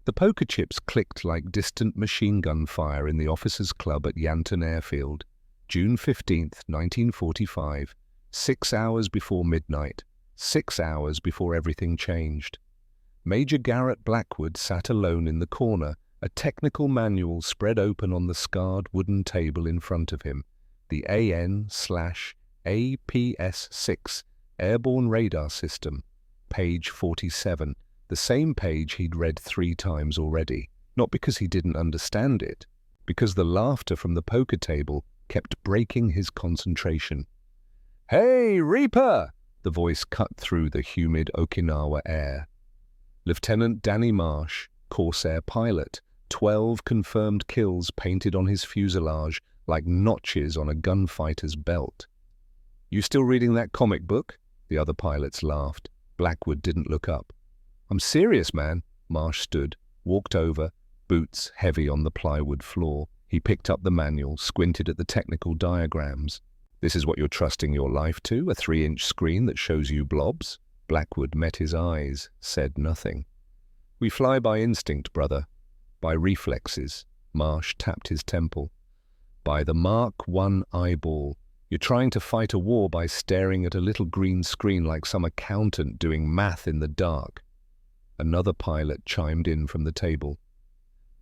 The poker chips clicked like distant machine gun fire in the officers' club at Yanton Airfield, June 15th, 1945, 6 hours before midnight, 6 hours before everything changed. Major Garrett Blackwood sat alone in the corner, a technical manual spread open on the scarred wooden table in front of him, the AN/APS-6 Airborne Radar System, page 47, the same page he'd read 3 times already, not because he didn't understand it, because the laughter from the poker table kept breaking his concentration. "Hey, Reaper!" The voice cut through the humid Okinawa air. Lieutenant Danny Marsh, Corsair pilot, 12 confirmed kills painted on his fuselage like notches on a gunfighter's belt. "You still reading that comic book?" The other pilots laughed. Blackwood didn't look up. "I'm serious, man." Marsh stood, walked over, boots heavy on the plywood floor. He picked up the manual, squinted at the technical diagrams. "This is what you're trusting your life to, a 3-inch screen that shows you blobs?" Blackwood met his eyes, said nothing. "We fly by instinct, brother. By reflexes." Marsh tapped his temple. "By the Mark I eyeball. You're trying to fight a war by staring at a little green screen like some accountant doing math in the dark." Another pilot chimed in from the table.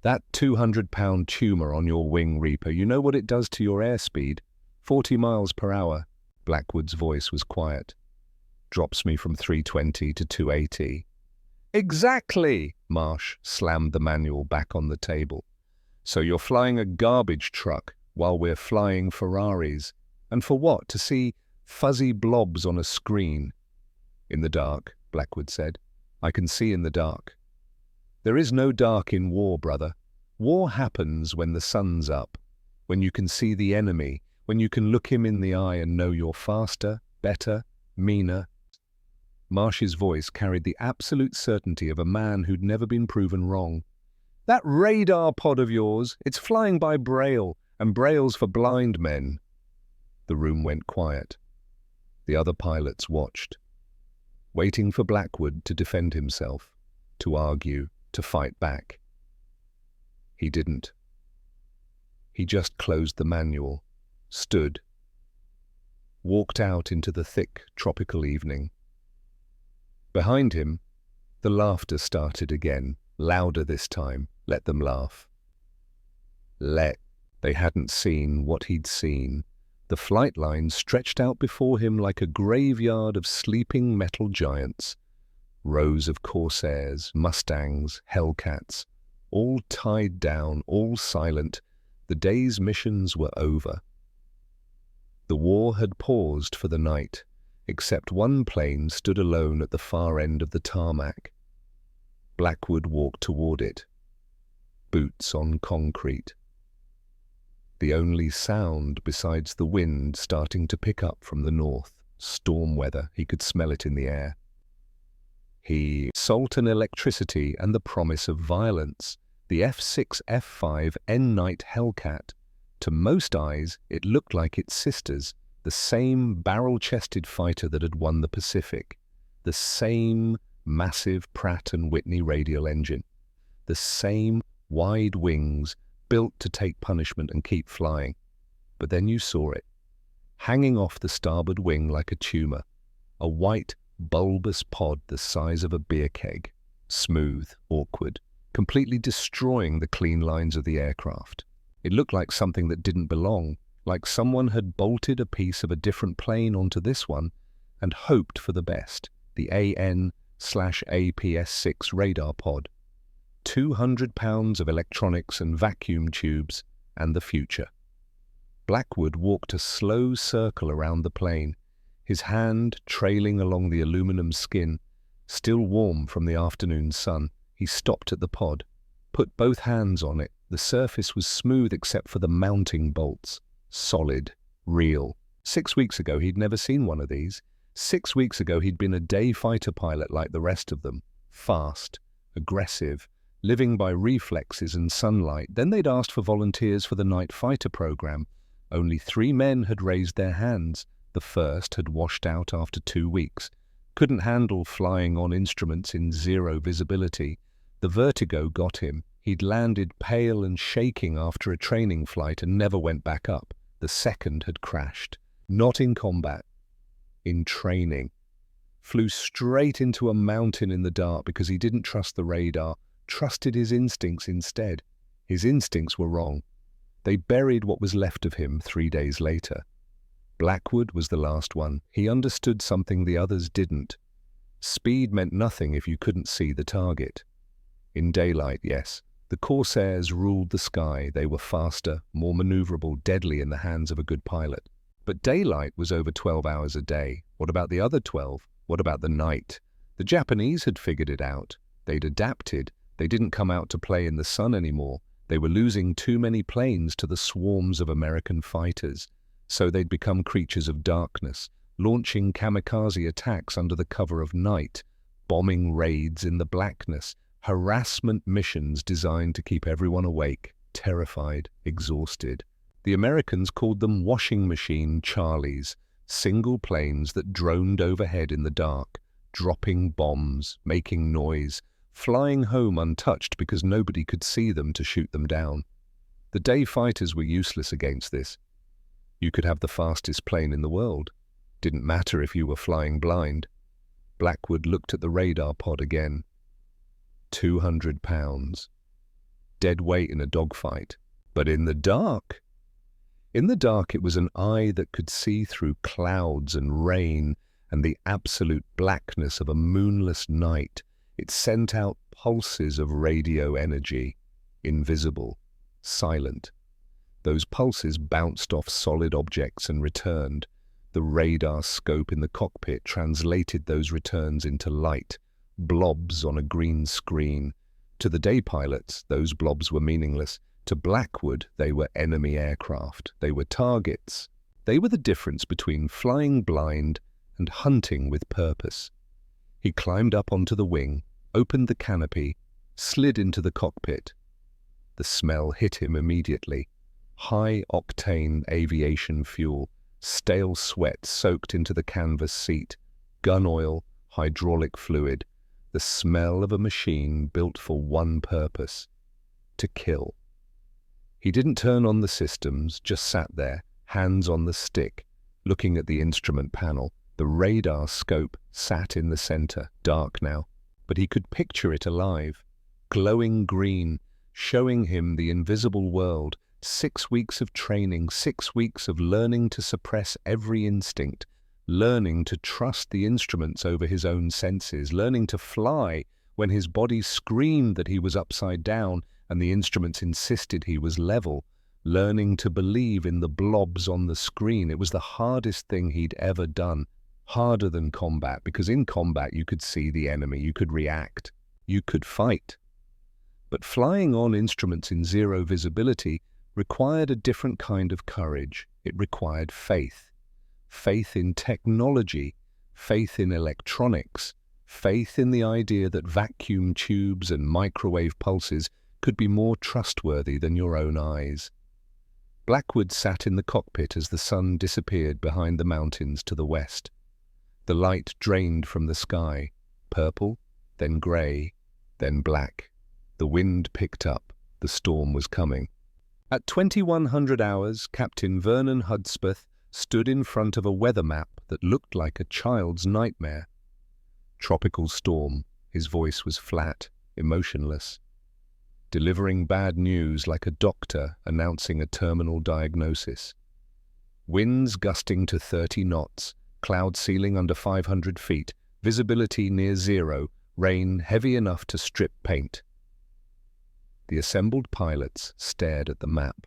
"That 200-pound tumor on your wing, Reaper, you know what it does to your airspeed? 40 miles per hour. Blackwood's voice was quiet. "Drops me from 320 to 280. "Exactly!" Marsh slammed the manual back on the table. "So you're flying a garbage truck while we're flying Ferraris. And for what? To see fuzzy blobs on a screen?" "In the dark," Blackwood said. "I can see in the dark." "There is no dark in war, brother. War happens when the sun's up, when you can see the enemy, when you can look him in the eye and know you're faster, better, meaner." Marsh's voice carried the absolute certainty of a man who'd never been proven wrong. "That radar pod of yours, it's flying by Braille, and Braille's for blind men." The room went quiet. The other pilots watched, waiting for Blackwood to defend himself, to argue, to fight back. He didn't. He just closed the manual, stood, walked out into the thick tropical evening. Behind him, the laughter started again, louder this time. Let them laugh. They hadn't seen what he'd seen. The flight line stretched out before him like a graveyard of sleeping metal giants. Rows of Corsairs, Mustangs, Hellcats, all tied down, all silent. The day's missions were over. The war had paused for the night, except one plane stood alone at the far end of the tarmac. Blackwood walked toward it, boots on concrete. The only sound besides the wind starting to pick up from the north, storm weather, he could smell it in the air. Salt and electricity and the promise of violence. The F-6 F-5 N-Night Hellcat. To most eyes, it looked like its sisters, the same barrel-chested fighter that had won the Pacific, the same massive Pratt & Whitney radial engine, the same wide wings built to take punishment and keep flying. But then you saw it, hanging off the starboard wing like a tumor, a white, bulbous pod the size of a beer keg, smooth, awkward, completely destroying the clean lines of the aircraft. It looked like something that didn't belong, like someone had bolted a piece of a different plane onto this one and hoped for the best, the AN/APS-6 radar pod. 200 pounds of electronics and vacuum tubes, and the future. Blackwood walked a slow circle around the plane, his hand trailing along the aluminum skin, still warm from the afternoon sun. He stopped at the pod, put both hands on it. The surface was smooth except for the mounting bolts. Solid, real. 6 weeks ago, he'd never seen one of these. 6 weeks ago, he'd been a day fighter pilot like the rest of them. Fast, aggressive, living by reflexes and sunlight. Then they'd asked for volunteers for the night fighter program. Only 3 men had raised their hands. The first had washed out after 2 weeks. Couldn't handle flying on instruments in zero visibility. The vertigo got him. He'd landed pale and shaking after a training flight and never went back up. The second had crashed. Not in combat, in training. Flew straight into a mountain in the dark because he didn't trust the radar, trusted his instincts instead. His instincts were wrong. They buried what was left of him 3 days later. Blackwood was the last one. He understood something the others didn't. Speed meant nothing if you couldn't see the target. In daylight, yes. The Corsairs ruled the sky. They were faster, more maneuverable, deadly in the hands of a good pilot. But daylight was over 12 hours a day. What about the other 12? What about the night? The Japanese had figured it out. They'd adapted. They didn't come out to play in the sun anymore. They were losing too many planes to the swarms of American fighters. So they'd become creatures of darkness, launching kamikaze attacks under the cover of night, bombing raids in the blackness, harassment missions designed to keep everyone awake, terrified, exhausted. The Americans called them washing machine Charlies, single planes that droned overhead in the dark, dropping bombs, making noise, flying home untouched because nobody could see them to shoot them down. The day fighters were useless against this. You could have the fastest plane in the world. Didn't matter if you were flying blind. Blackwood looked at the radar pod again. 200 pounds. Dead weight in a dogfight. But in the dark? In the dark it was an eye that could see through clouds and rain and the absolute blackness of a moonless night. It sent out pulses of radio energy, invisible, silent. Those pulses bounced off solid objects and returned. The radar scope in the cockpit translated those returns into light, blobs on a green screen. To the day pilots, those blobs were meaningless. To Blackwood, they were enemy aircraft. They were targets. They were the difference between flying blind and hunting with purpose. He climbed up onto the wing, opened the canopy, slid into the cockpit. The smell hit him immediately. High-octane aviation fuel, stale sweat soaked into the canvas seat, gun oil, hydraulic fluid, the smell of a machine built for one purpose: to kill. He didn't turn on the systems, just sat there, hands on the stick, looking at the instrument panel. The radar scope sat in the center, dark now, but he could picture it alive, glowing green, showing him the invisible world. 6 weeks of training, 6 weeks of learning to suppress every instinct, learning to trust the instruments over his own senses, learning to fly when his body screamed that he was upside down and the instruments insisted he was level, learning to believe in the blobs on the screen. It was the hardest thing he'd ever done, harder than combat, because in combat you could see the enemy, you could react, you could fight. But flying on instruments in zero visibility required a different kind of courage. It required faith. Faith in technology, faith in electronics, faith in the idea that vacuum tubes and microwave pulses could be more trustworthy than your own eyes. Blackwood sat in the cockpit as the sun disappeared behind the mountains to the west. The light drained from the sky, purple, then grey, then black. The wind picked up. The storm was coming. At 2100 hours, Captain Vernon Hudspeth stood in front of a weather map that looked like a child's nightmare. Tropical storm. His voice was flat, emotionless, delivering bad news like a doctor announcing a terminal diagnosis. Winds gusting to 30 knots, cloud ceiling under 500 feet, visibility near zero, rain heavy enough to strip paint. The assembled pilots stared at the map,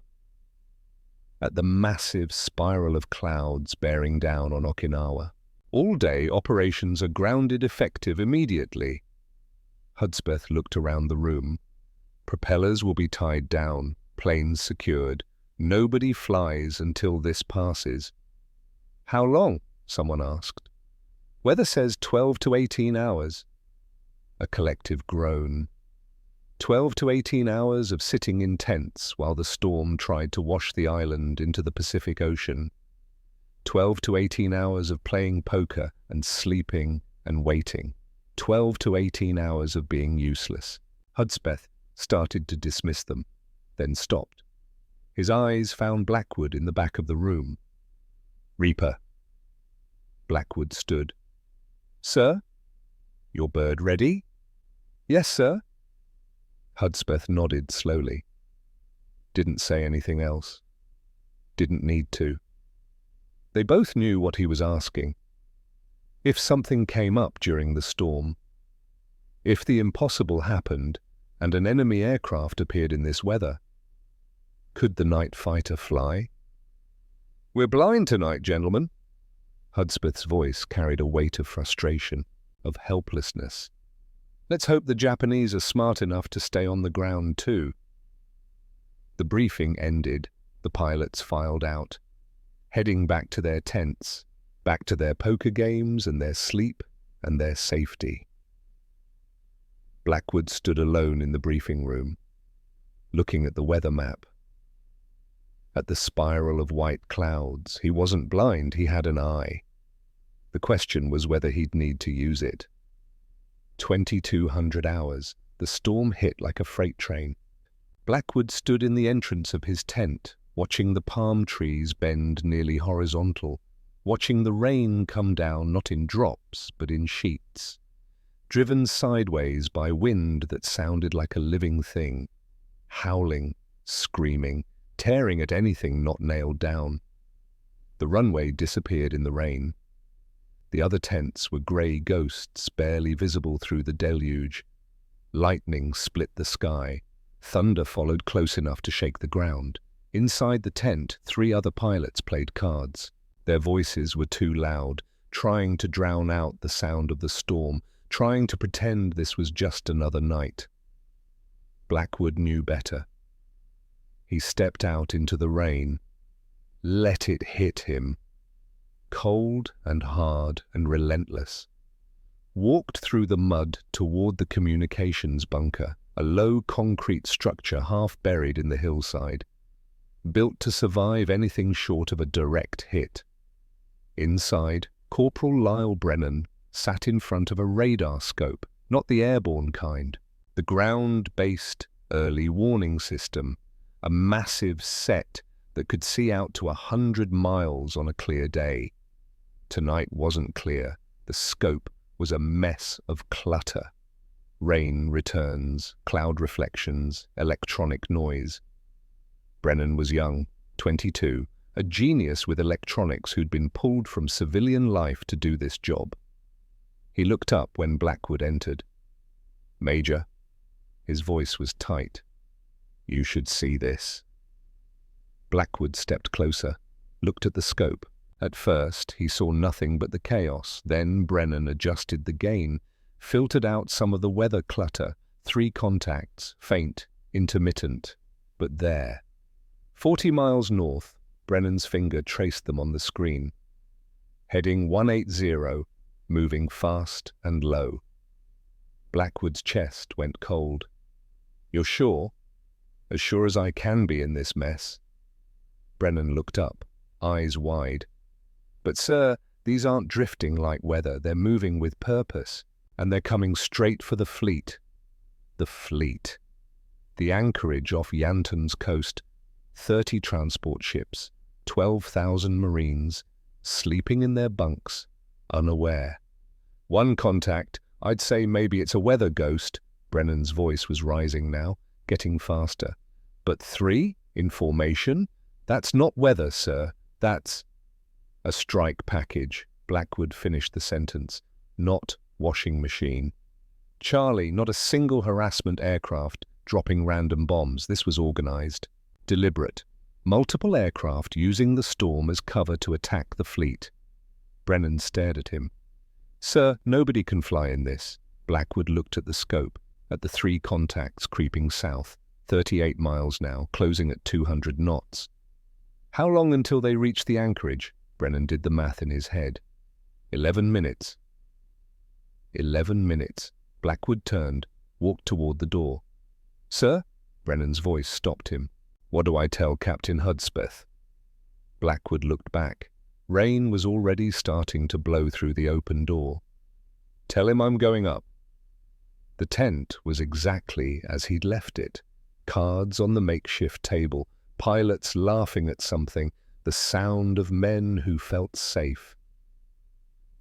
at the massive spiral of clouds bearing down on Okinawa. All day operations are grounded effective immediately. Hudspeth looked around the room. Propellers will be tied down, planes secured. Nobody flies until this passes. How long? Someone asked. Weather says 12 to 18 hours. A collective groan. 12 to 18 hours of sitting in tents while the storm tried to wash the island into the Pacific Ocean. 12 to 18 hours of playing poker and sleeping and waiting. 12 to 18 hours of being useless. Hudspeth started to dismiss them, then stopped. His eyes found Blackwood in the back of the room. "Reaper." Blackwood stood. "Sir?" "Your bird ready?" "Yes, sir." Hudspeth nodded slowly. Didn't say anything else. Didn't need to. They both knew what he was asking. If something came up during the storm, if the impossible happened and an enemy aircraft appeared in this weather, could the night fighter fly? "We're blind tonight, gentlemen." Hudspeth's voice carried a weight of frustration, of helplessness. "Let's hope the Japanese are smart enough to stay on the ground too." The briefing ended. The pilots filed out, heading back to their tents, back to their poker games and their sleep and their safety. Blackwood stood alone in the briefing room, looking at the weather map, at the spiral of white clouds. He wasn't blind, he had an eye. The question was whether he'd need to use it. 2,200 hours, the storm hit like a freight train. Blackwood stood in the entrance of his tent, watching the palm trees bend nearly horizontal, watching the rain come down not in drops but in sheets, driven sideways by wind that sounded like a living thing, howling, screaming, tearing at anything not nailed down. The runway disappeared in the rain. The other tents were grey ghosts barely visible through the deluge. Lightning split the sky. Thunder followed close enough to shake the ground. Inside the tent, 3 other pilots played cards. Their voices were too loud, trying to drown out the sound of the storm, trying to pretend this was just another night. Blackwood knew better. He stepped out into the rain. Let it hit him. Cold and hard and relentless. Walked through the mud toward the communications bunker, a low concrete structure half buried in the hillside, built to survive anything short of a direct hit. Inside, Corporal Lyle Brennan sat in front of a radar scope, not the airborne kind, the ground-based early warning system, a massive set that could see out to 100 miles on a clear day. Tonight wasn't clear. The scope was a mess of clutter. Rain returns, cloud reflections, electronic noise. Brennan was young, 22, a genius with electronics who'd been pulled from civilian life to do this job. He looked up when Blackwood entered. "Major." His voice was tight. "You should see this." Blackwood stepped closer, looked at the scope. At first, he saw nothing but the chaos. Then Brennan adjusted the gain, filtered out some of the weather clutter, 3 contacts, faint, intermittent, but there. 40 miles north, Brennan's finger traced them on the screen. Heading 180, moving fast and low. Blackwood's chest went cold. "You're sure?" "As sure as I can be in this mess." Brennan looked up, eyes wide. "But sir, these aren't drifting like weather. They're moving with purpose. And they're coming straight for the fleet." The fleet. The anchorage off Yanton's coast. 30 transport ships, 12,000 Marines, sleeping in their bunks, unaware. "One contact. I'd say maybe it's a weather ghost." Brennan's voice was rising now, getting faster. "But 3 in formation? That's not weather, sir. That's—" "A strike package," Blackwood finished the sentence. "Not washing machine. Charlie, not a single harassment aircraft dropping random bombs. This was organized, deliberate. Multiple aircraft using the storm as cover to attack the fleet." Brennan stared at him. "Sir, nobody can fly in this." Blackwood looked at the scope, at the 3 contacts creeping south, 38 miles now, closing at 200 knots. "How long until they reach the anchorage?" Brennan did the math in his head. 11 minutes. 11 minutes. Blackwood turned, walked toward the door. "Sir?" Brennan's voice stopped him. "What do I tell Captain Hudspeth?" Blackwood looked back. Rain was already starting to blow through the open door. "Tell him I'm going up." The tent was exactly as he'd left it. Cards on the makeshift table, pilots laughing at something, the sound of men who felt safe.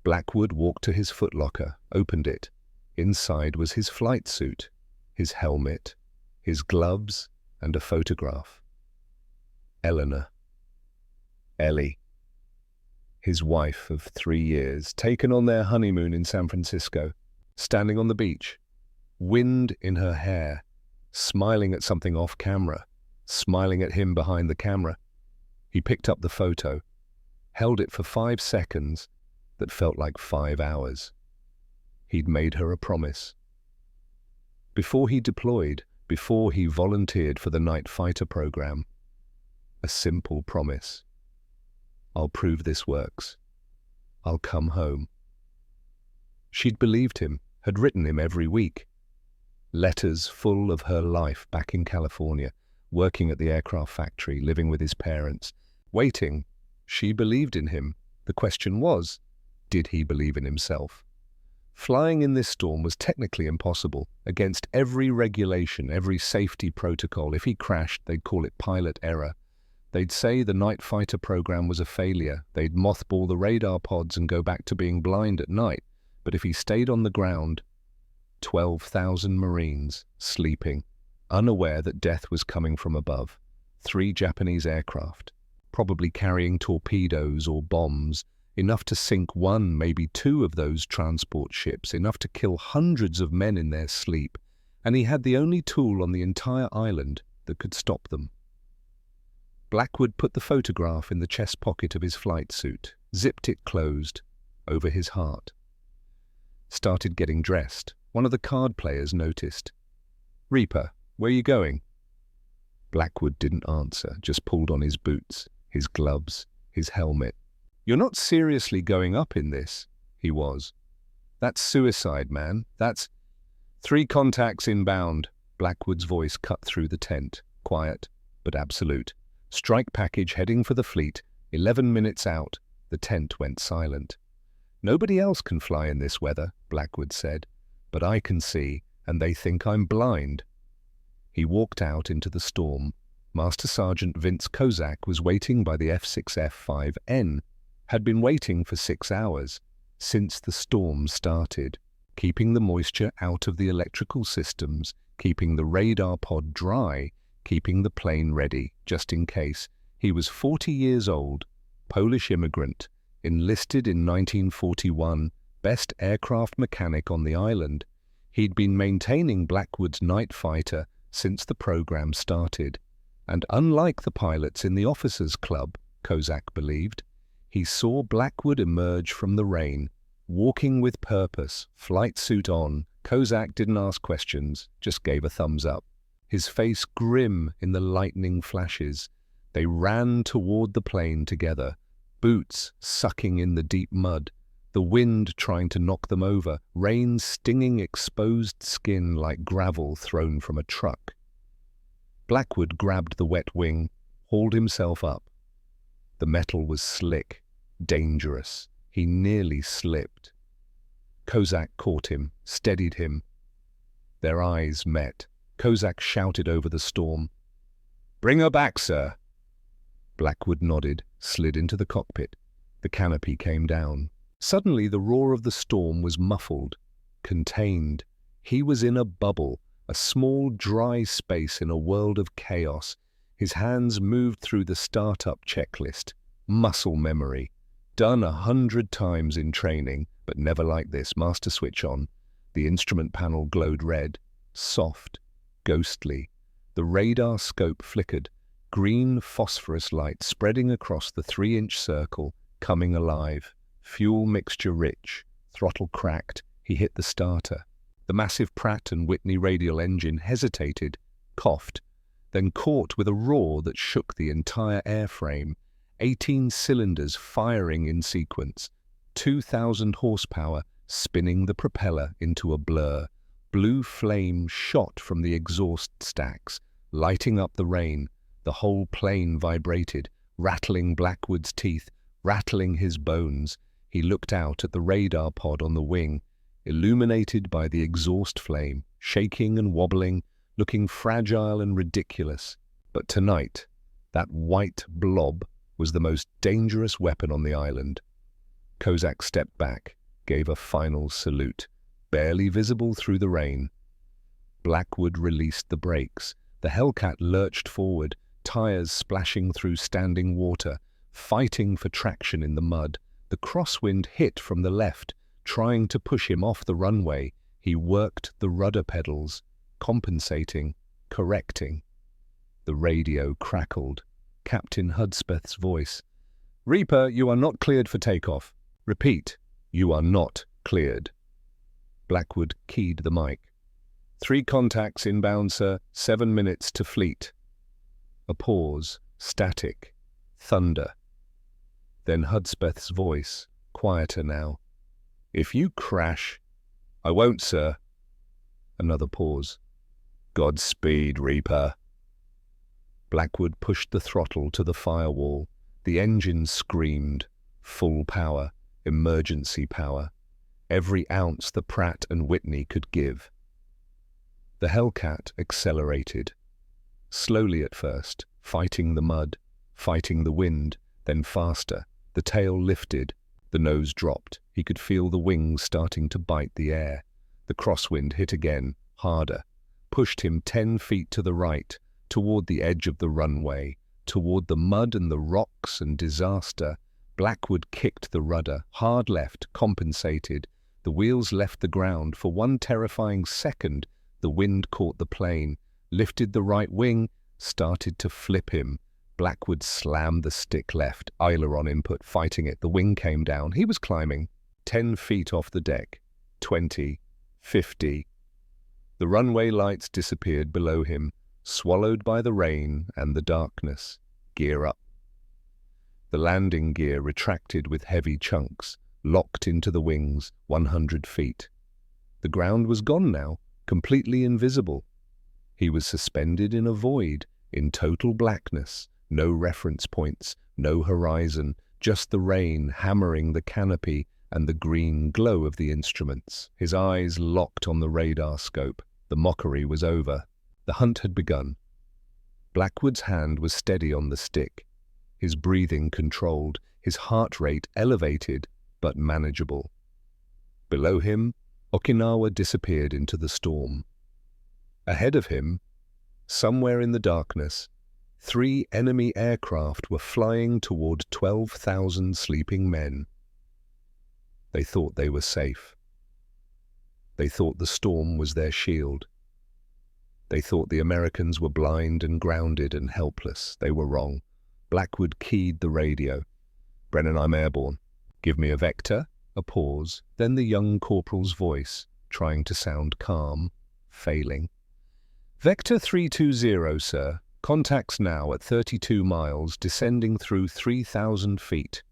Blackwood walked to his footlocker, opened it. Inside was his flight suit, his helmet, his gloves, and a photograph. Eleanor. Ellie. His wife of 3 years, taken on their honeymoon in San Francisco, standing on the beach, wind in her hair, smiling at something off camera, smiling at him behind the camera. He picked up the photo, held it for 5 seconds that felt like 5 hours. He'd made her a promise. Before he deployed, before he volunteered for the night fighter program, a simple promise. I'll prove this works. I'll come home. She'd believed him, had written him every week. Letters full of her life back in California, working at the aircraft factory, living with his parents, waiting. She believed in him. The question was, did he believe in himself? Flying in this storm was technically impossible, against every regulation, every safety protocol. If he crashed, they'd call it pilot error. They'd say the night fighter program was a failure. They'd mothball the radar pods and go back to being blind at night. But if he stayed on the ground, 12,000 Marines sleeping, unaware that death was coming from above. 3 Japanese aircraft, probably carrying torpedoes or bombs, enough to sink 1, maybe 2 of those transport ships, enough to kill hundreds of men in their sleep. And he had the only tool on the entire island that could stop them. Blackwood put the photograph in the chest pocket of his flight suit, zipped it closed, over his heart. Started getting dressed. One of the card players noticed. "Reaper, where are you going?" Blackwood didn't answer, just pulled on his boots, his gloves, his helmet. "You're not seriously going up in this?" He was. "That's suicide, man. That's—" "3 contacts inbound." Blackwood's voice cut through the tent, quiet but absolute. "Strike package heading for the fleet, 11 minutes out." The tent went silent. "Nobody else can fly in this weather," Blackwood said, "but I can see, and they think I'm blind." He walked out into the storm. Master Sergeant Vince Kozak was waiting by the F6F5N, had been waiting for 6 hours, since the storm started, keeping the moisture out of the electrical systems, keeping the radar pod dry, keeping the plane ready, just in case. He was 40 years old, Polish immigrant, enlisted in 1941, best aircraft mechanic on the island. He'd been maintaining Blackwood's night fighter since the program started. And unlike the pilots in the officers' club, Kozak believed, he saw Blackwood emerge from the rain, walking with purpose, flight suit on. Kozak didn't ask questions, just gave a thumbs up. His face grim in the lightning flashes. They ran toward the plane together, boots sucking in the deep mud, the wind trying to knock them over, rain stinging exposed skin like gravel thrown from a truck. Blackwood grabbed the wet wing, hauled himself up. The metal was slick, dangerous. He nearly slipped. Kozak caught him, steadied him. Their eyes met. Kozak shouted over the storm, "Bring her back, sir." Blackwood nodded, slid into the cockpit. The canopy came down. Suddenly the roar of the storm was muffled, contained. He was in a bubble, a small dry space in a world of chaos. His hands moved through the startup checklist. Muscle memory. Done 100 times in training, but never like this. Master switch on. The instrument panel glowed red, soft, ghostly. The radar scope flickered. Green phosphorus light spreading across the 3-inch circle, coming alive. Fuel mixture rich. Throttle cracked. He hit the starter. The massive Pratt & Whitney radial engine hesitated, coughed, then caught with a roar that shook the entire airframe. 18 cylinders firing in sequence. 2,000 horsepower spinning the propeller into a blur. Blue flame shot from the exhaust stacks, lighting up the rain. The whole plane vibrated, rattling Blackwood's teeth, rattling his bones. He looked out at the radar pod on the wing. illuminated by the exhaust flame, shaking and wobbling, looking fragile and ridiculous. But tonight, that white blob was the most dangerous weapon on the island. Kozak stepped back, gave a final salute, barely visible through the rain. Blackwood released the brakes. The Hellcat lurched forward, tires splashing through standing water, fighting for traction in the mud. The crosswind hit from the left, trying to push him off the runway. He worked the rudder pedals, compensating, correcting. The radio crackled. Captain Hudspeth's voice. "Reaper, you are not cleared for takeoff. Repeat, you are not cleared." Blackwood keyed the mic. "3 contacts inbound, sir. 7 minutes to fleet." A pause, static, thunder. Then Hudspeth's voice, quieter now. "If you crash—" "I won't, sir." Another pause. "Godspeed, Reaper." Blackwood pushed the throttle to the firewall. The engine screamed. Full power, emergency power. Every ounce the Pratt and Whitney could give. The Hellcat accelerated. Slowly at first, fighting the mud, fighting the wind, then faster. The tail lifted. The nose dropped. He could feel the wings starting to bite the air. The crosswind hit again, harder. Pushed him 10 feet to the right, toward the edge of the runway, toward the mud and the rocks and disaster. Blackwood kicked the rudder, hard left, compensated. The wheels left the ground. For one terrifying second, the wind caught the plane, lifted the right wing, started to flip him. Blackwood slammed the stick left, aileron input, fighting it. The wing came down. He was climbing. 10 feet off the deck. 20. 50. The runway lights disappeared below him, swallowed by the rain and the darkness. Gear up. The landing gear retracted with heavy chunks, locked into the wings, 100 feet. The ground was gone now, completely invisible. He was suspended in a void, in total blackness, no reference points, no horizon, just the rain hammering the canopy and the green glow of the instruments. His eyes locked on the radar scope. The mockery was over. The hunt had begun. Blackwood's hand was steady on the stick, his breathing controlled, his heart rate elevated but manageable. Below him, Okinawa disappeared into the storm. Ahead of him, somewhere in the darkness, 3 enemy aircraft were flying toward 12,000 sleeping men. They thought they were safe. They thought the storm was their shield. They thought the Americans were blind and grounded and helpless. They were wrong. Blackwood keyed the radio. "Brennan, I'm airborne. Give me a vector." A pause, then the young corporal's voice, trying to sound calm, failing. "Vector 320, sir. Contacts now at 32 miles, descending through 3,000 feet.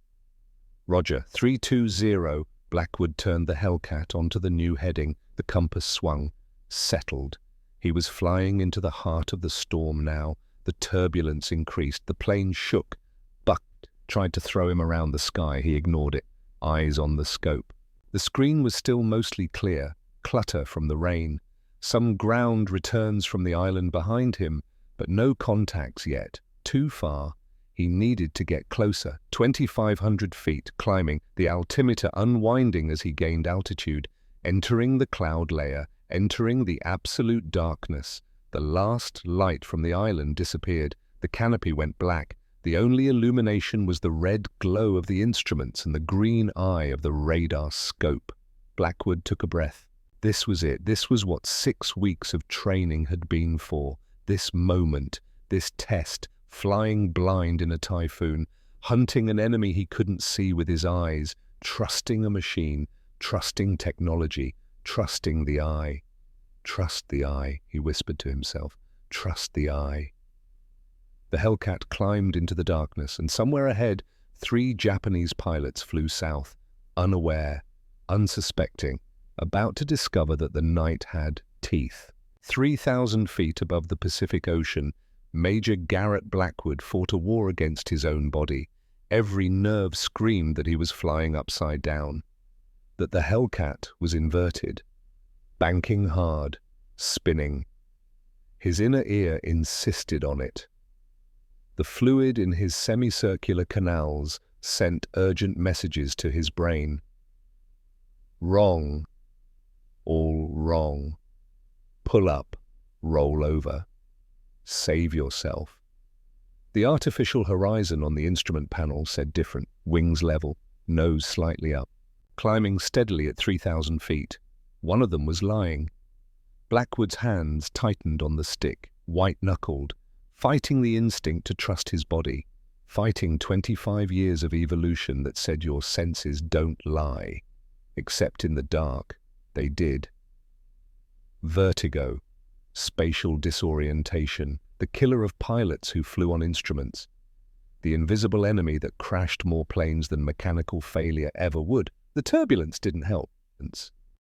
"Roger, 320. Blackwood turned the Hellcat onto the new heading. The compass swung, settled. He was flying into the heart of the storm now. The turbulence increased. The plane shook, bucked, tried to throw him around the sky. He ignored it, eyes on the scope. The screen was still mostly clear, clutter from the rain. Some ground returns from the island behind him, but no contacts yet. Too far. He needed to get closer. 2,500 feet, climbing, the altimeter unwinding as he gained altitude, entering the cloud layer, entering the absolute darkness. The last light from the island disappeared. The canopy went black. The only illumination was the red glow of the instruments and the green eye of the radar scope. Blackwood took a breath. This was it. This was what 6 weeks of training had been for. This moment, this test, flying blind in a typhoon, hunting an enemy he couldn't see with his eyes, trusting a machine, trusting technology, trusting the eye. "Trust the eye," he whispered to himself. "Trust the eye." The Hellcat climbed into the darkness, and somewhere ahead, 3 Japanese pilots flew south, unaware, unsuspecting, about to discover that the night had teeth. 3,000 feet above the Pacific Ocean, Major Garrett Blackwood fought a war against his own body. Every nerve screamed that he was flying upside down. that the Hellcat was inverted, banking hard, spinning. His inner ear insisted on it. The fluid in his semicircular canals sent urgent messages to his brain. Wrong. All wrong. Pull up. Roll over. Save yourself. The artificial horizon on the instrument panel said different. Wings level, nose slightly up. Climbing steadily at 3,000 feet. One of them was lying. Blackwood's hands tightened on the stick, white-knuckled, fighting the instinct to trust his body, fighting 25 years of evolution that said your senses don't lie. Except in the dark, they did. Vertigo, spatial disorientation, the killer of pilots who flew on instruments, the invisible enemy that crashed more planes than mechanical failure ever would. The turbulence didn't help.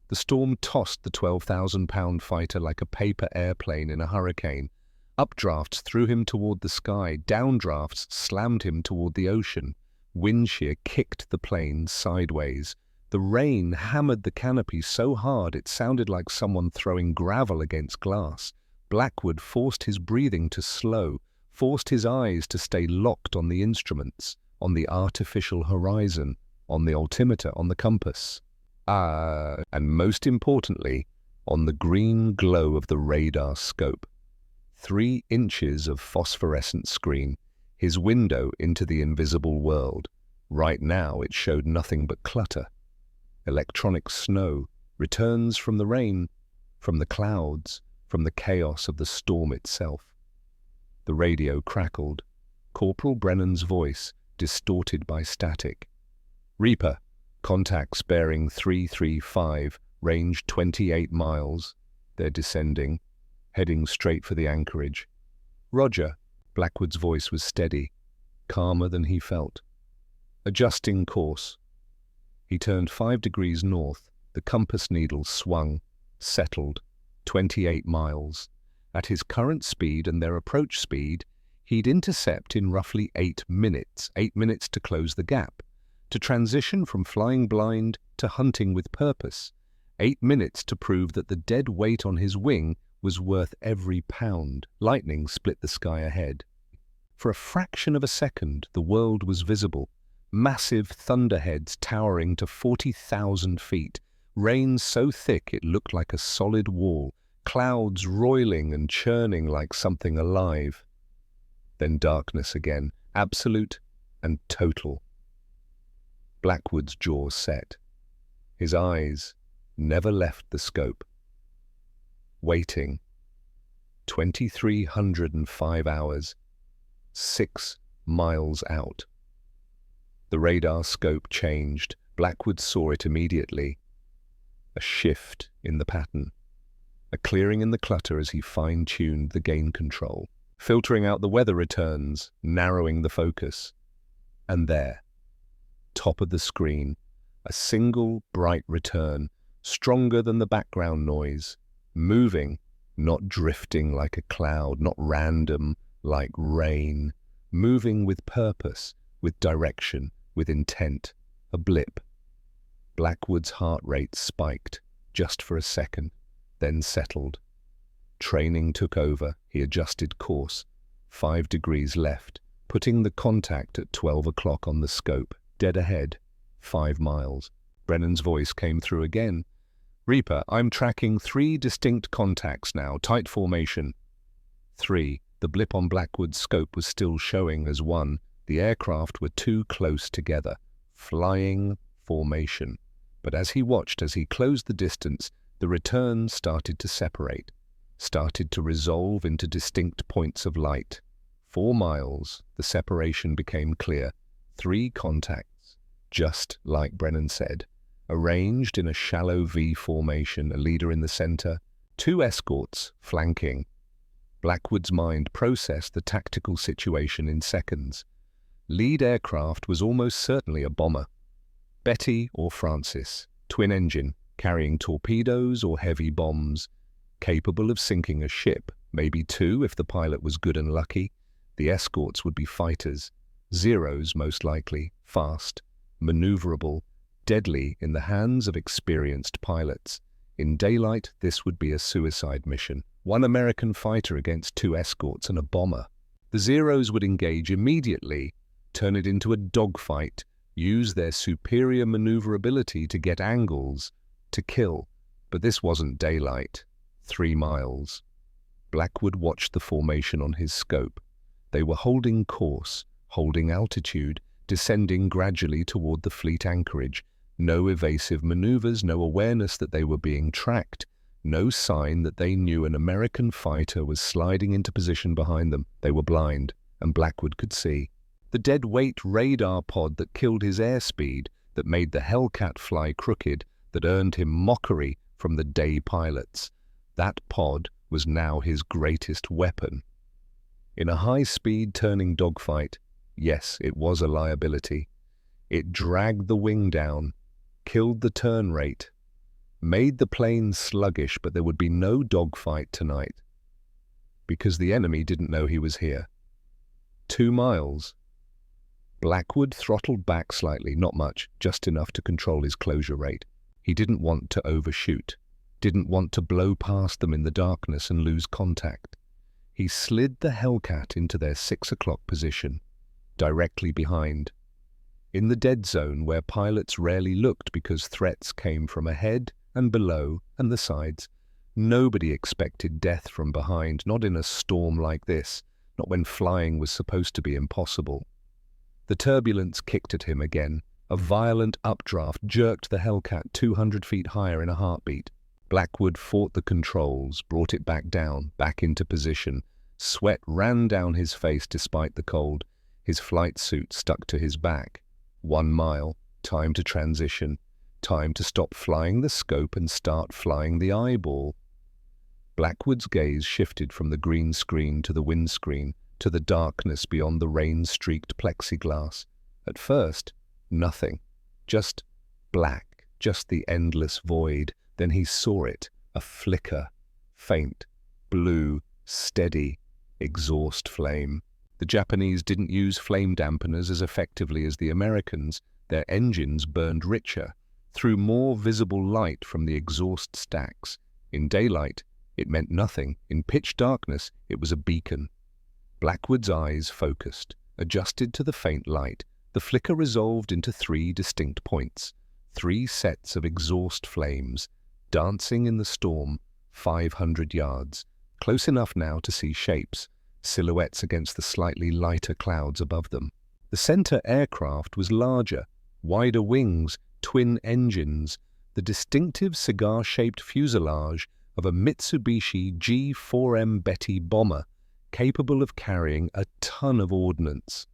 The storm tossed the 12,000-pound fighter like a paper airplane in a hurricane. Updrafts threw him toward the sky, downdrafts slammed him toward the ocean. Wind shear kicked the plane sideways. The rain hammered the canopy so hard it sounded like someone throwing gravel against glass. Blackwood forced his breathing to slow, forced his eyes to stay locked on the instruments, on the artificial horizon, on the altimeter, on the compass. And most importantly, on the green glow of the radar scope. 3 inches of phosphorescent screen, his window into the invisible world. Right now it showed nothing but clutter. Electronic snow, returns from the rain, from the clouds, from the chaos of the storm itself. The radio crackled. Corporal Brennan's voice, distorted by static. Reaper, contacts bearing 335, range 28 miles. They're descending, heading straight for the anchorage. Roger. Blackwood's voice was steady, calmer than he felt. Adjusting course. He turned 5 degrees north. The compass needle swung, settled, 28 miles. At his current speed and their approach speed, he'd intercept in roughly 8 minutes. 8 minutes to close the gap, to transition from flying blind to hunting with purpose. 8 minutes to prove that the dead weight on his wing was worth every pound. Lightning split the sky ahead. For a fraction of a second, the world was visible. Massive thunderheads towering to 40,000 feet. Rain so thick it looked like a solid wall. Clouds roiling and churning like something alive. Then darkness again, absolute and total. Blackwood's jaw set. His eyes never left the scope. Waiting. 2,305 hours. 6 miles out. The radar scope changed. Blackwood saw it immediately. A shift in the pattern. A clearing in the clutter as he fine-tuned the gain control, filtering out the weather returns, narrowing the focus. And there, top of the screen, a single bright return, stronger than the background noise, moving, not drifting like a cloud, not random like rain, moving with purpose, with direction, with intent, a blip. Blackwood's heart rate spiked, just for a second, then settled. Training took over. He adjusted course. 5 degrees left, putting the contact at 12 o'clock on the scope. Dead ahead, 5 miles. Brennan's voice came through again. Reaper, I'm tracking 3 distinct contacts now, tight formation. 3. The blip on Blackwood's scope was still showing as 1. The aircraft were too close together. Flying formation. But as he watched, as he closed the distance, the return started to separate, started to resolve into distinct points of light. 4 miles, the separation became clear. 3 contacts, just like Brennan said, arranged in a shallow V formation, a leader in the center, 2 escorts flanking. Blackwood's mind processed the tactical situation in seconds. Lead aircraft was almost certainly a bomber. Betty or Francis, twin engine, carrying torpedoes or heavy bombs, capable of sinking a ship, maybe 2 if the pilot was good and lucky. The escorts would be fighters, Zeros most likely, fast, maneuverable, deadly in the hands of experienced pilots. In daylight, this would be a suicide mission. One American fighter against 2 escorts and a bomber. The Zeros would engage immediately, turn it into a dogfight, use their superior maneuverability to get angles, to kill. But this wasn't daylight. 3 miles. Blackwood watched the formation on his scope. They were holding course, holding altitude, descending gradually toward the fleet anchorage. No evasive maneuvers, no awareness that they were being tracked, no sign that they knew an American fighter was sliding into position behind them. They were blind, and Blackwood could see. The dead-weight radar pod that killed his airspeed, that made the Hellcat fly crooked, that earned him mockery from the day pilots. That pod was now his greatest weapon. In a high-speed turning dogfight, yes, it was a liability. It dragged the wing down, killed the turn rate, made the plane sluggish, but there would be no dogfight tonight. Because the enemy didn't know he was here. 2 miles. Blackwood throttled back slightly, not much, just enough to control his closure rate. He didn't want to overshoot, didn't want to blow past them in the darkness and lose contact. He slid the Hellcat into their 6 o'clock position, directly behind. In the dead zone where pilots rarely looked because threats came from ahead and below and the sides. Nobody expected death from behind, not in a storm like this, not when flying was supposed to be impossible. The turbulence kicked at him again. A violent updraft jerked the Hellcat 200 feet higher in a heartbeat. Blackwood fought the controls, brought it back down, back into position. Sweat ran down his face despite the cold. His flight suit stuck to his back. 1 mile, time to transition, time to stop flying the scope and start flying the eyeball. Blackwood's gaze shifted from the green screen to the windscreen, to the darkness beyond the rain-streaked plexiglass. At first, nothing. Just black, just the endless void. Then he saw it, a flicker, faint, blue, steady, exhaust flame. The Japanese didn't use flame dampeners as effectively as the Americans. Their engines burned richer, threw more visible light from the exhaust stacks. In daylight, it meant nothing. In pitch darkness, it was a beacon. Blackwood's eyes focused, adjusted to the faint light. The flicker resolved into 3 distinct points, 3 sets of exhaust flames, dancing in the storm, 500 yards, close enough now to see shapes, silhouettes against the slightly lighter clouds above them. The center aircraft was larger, wider wings, twin engines, the distinctive cigar-shaped fuselage of a Mitsubishi G4M Betty bomber, capable of carrying a ton of ordnance.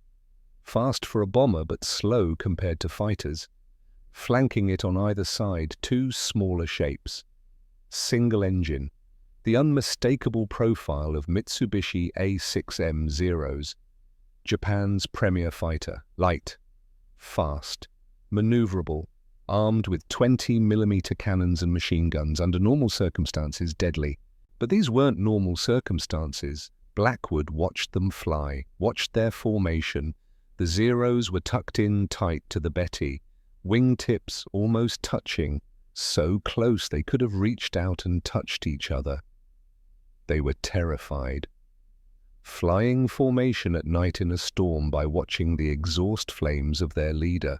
Fast for a bomber, but slow compared to fighters. Flanking it on either side, 2 smaller shapes. Single engine. The unmistakable profile of Mitsubishi A6M Zeros. Japan's premier fighter. Light. Fast. Maneuverable. Armed with 20mm cannons and machine guns. Under normal circumstances, deadly. But these weren't normal circumstances. Blackwood watched them fly, watched their formation. The Zeros were tucked in tight to the Betty, wingtips almost touching, so close they could have reached out and touched each other. They were terrified. Flying formation at night in a storm by watching the exhaust flames of their leader.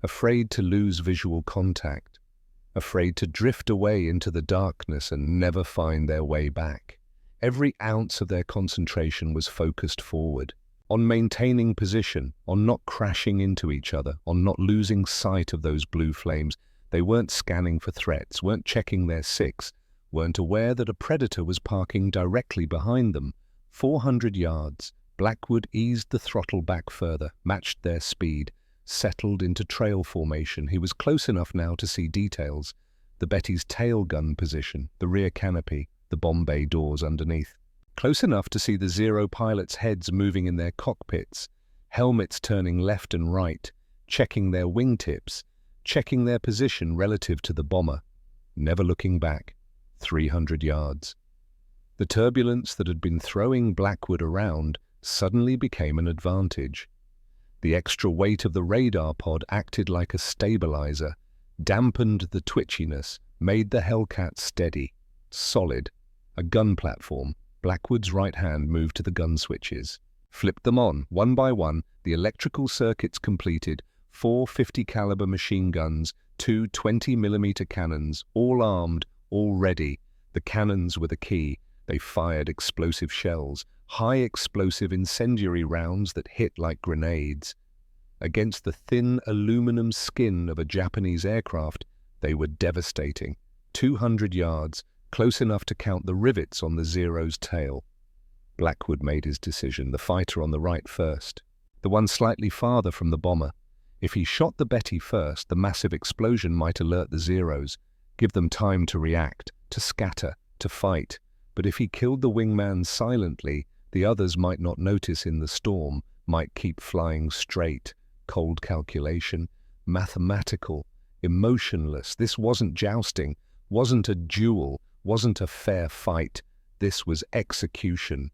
Afraid to lose visual contact, afraid to drift away into the darkness and never find their way back. Every ounce of their concentration was focused forward, on maintaining position, on not crashing into each other, on not losing sight of those blue flames. They weren't scanning for threats, weren't checking their 6, weren't aware that a predator was parking directly behind them. 400 yards, Blackwood eased the throttle back further, matched their speed, settled into trail formation. He was close enough now to see details. The Betty's tail gun position, the rear canopy, the bomb bay doors underneath. Close enough to see the Zero pilots' heads moving in their cockpits, helmets turning left and right, checking their wingtips, checking their position relative to the bomber, never looking back. 300 yards. The turbulence that had been throwing Blackwood around suddenly became an advantage. The extra weight of the radar pod acted like a stabilizer, dampened the twitchiness, made the Hellcat steady, solid. A gun platform. Blackwood's right hand moved to the gun switches. Flipped them on, one by one, the electrical circuits completed, 4 50 caliber machine guns, 2 20mm cannons, all armed, all ready. The cannons were the key. They fired explosive shells, high explosive incendiary rounds that hit like grenades. Against the thin aluminum skin of a Japanese aircraft, they were devastating. 200 yards, close enough to count the rivets on the Zero's tail. Blackwood made his decision, the fighter on the right first, the one slightly farther from the bomber. If he shot the Betty first, the massive explosion might alert the Zeros, give them time to react, to scatter, to fight. But if he killed the wingman silently, the others might not notice in the storm, might keep flying straight. Cold calculation, mathematical, emotionless. This wasn't jousting, wasn't a duel, wasn't a fair fight. This was execution.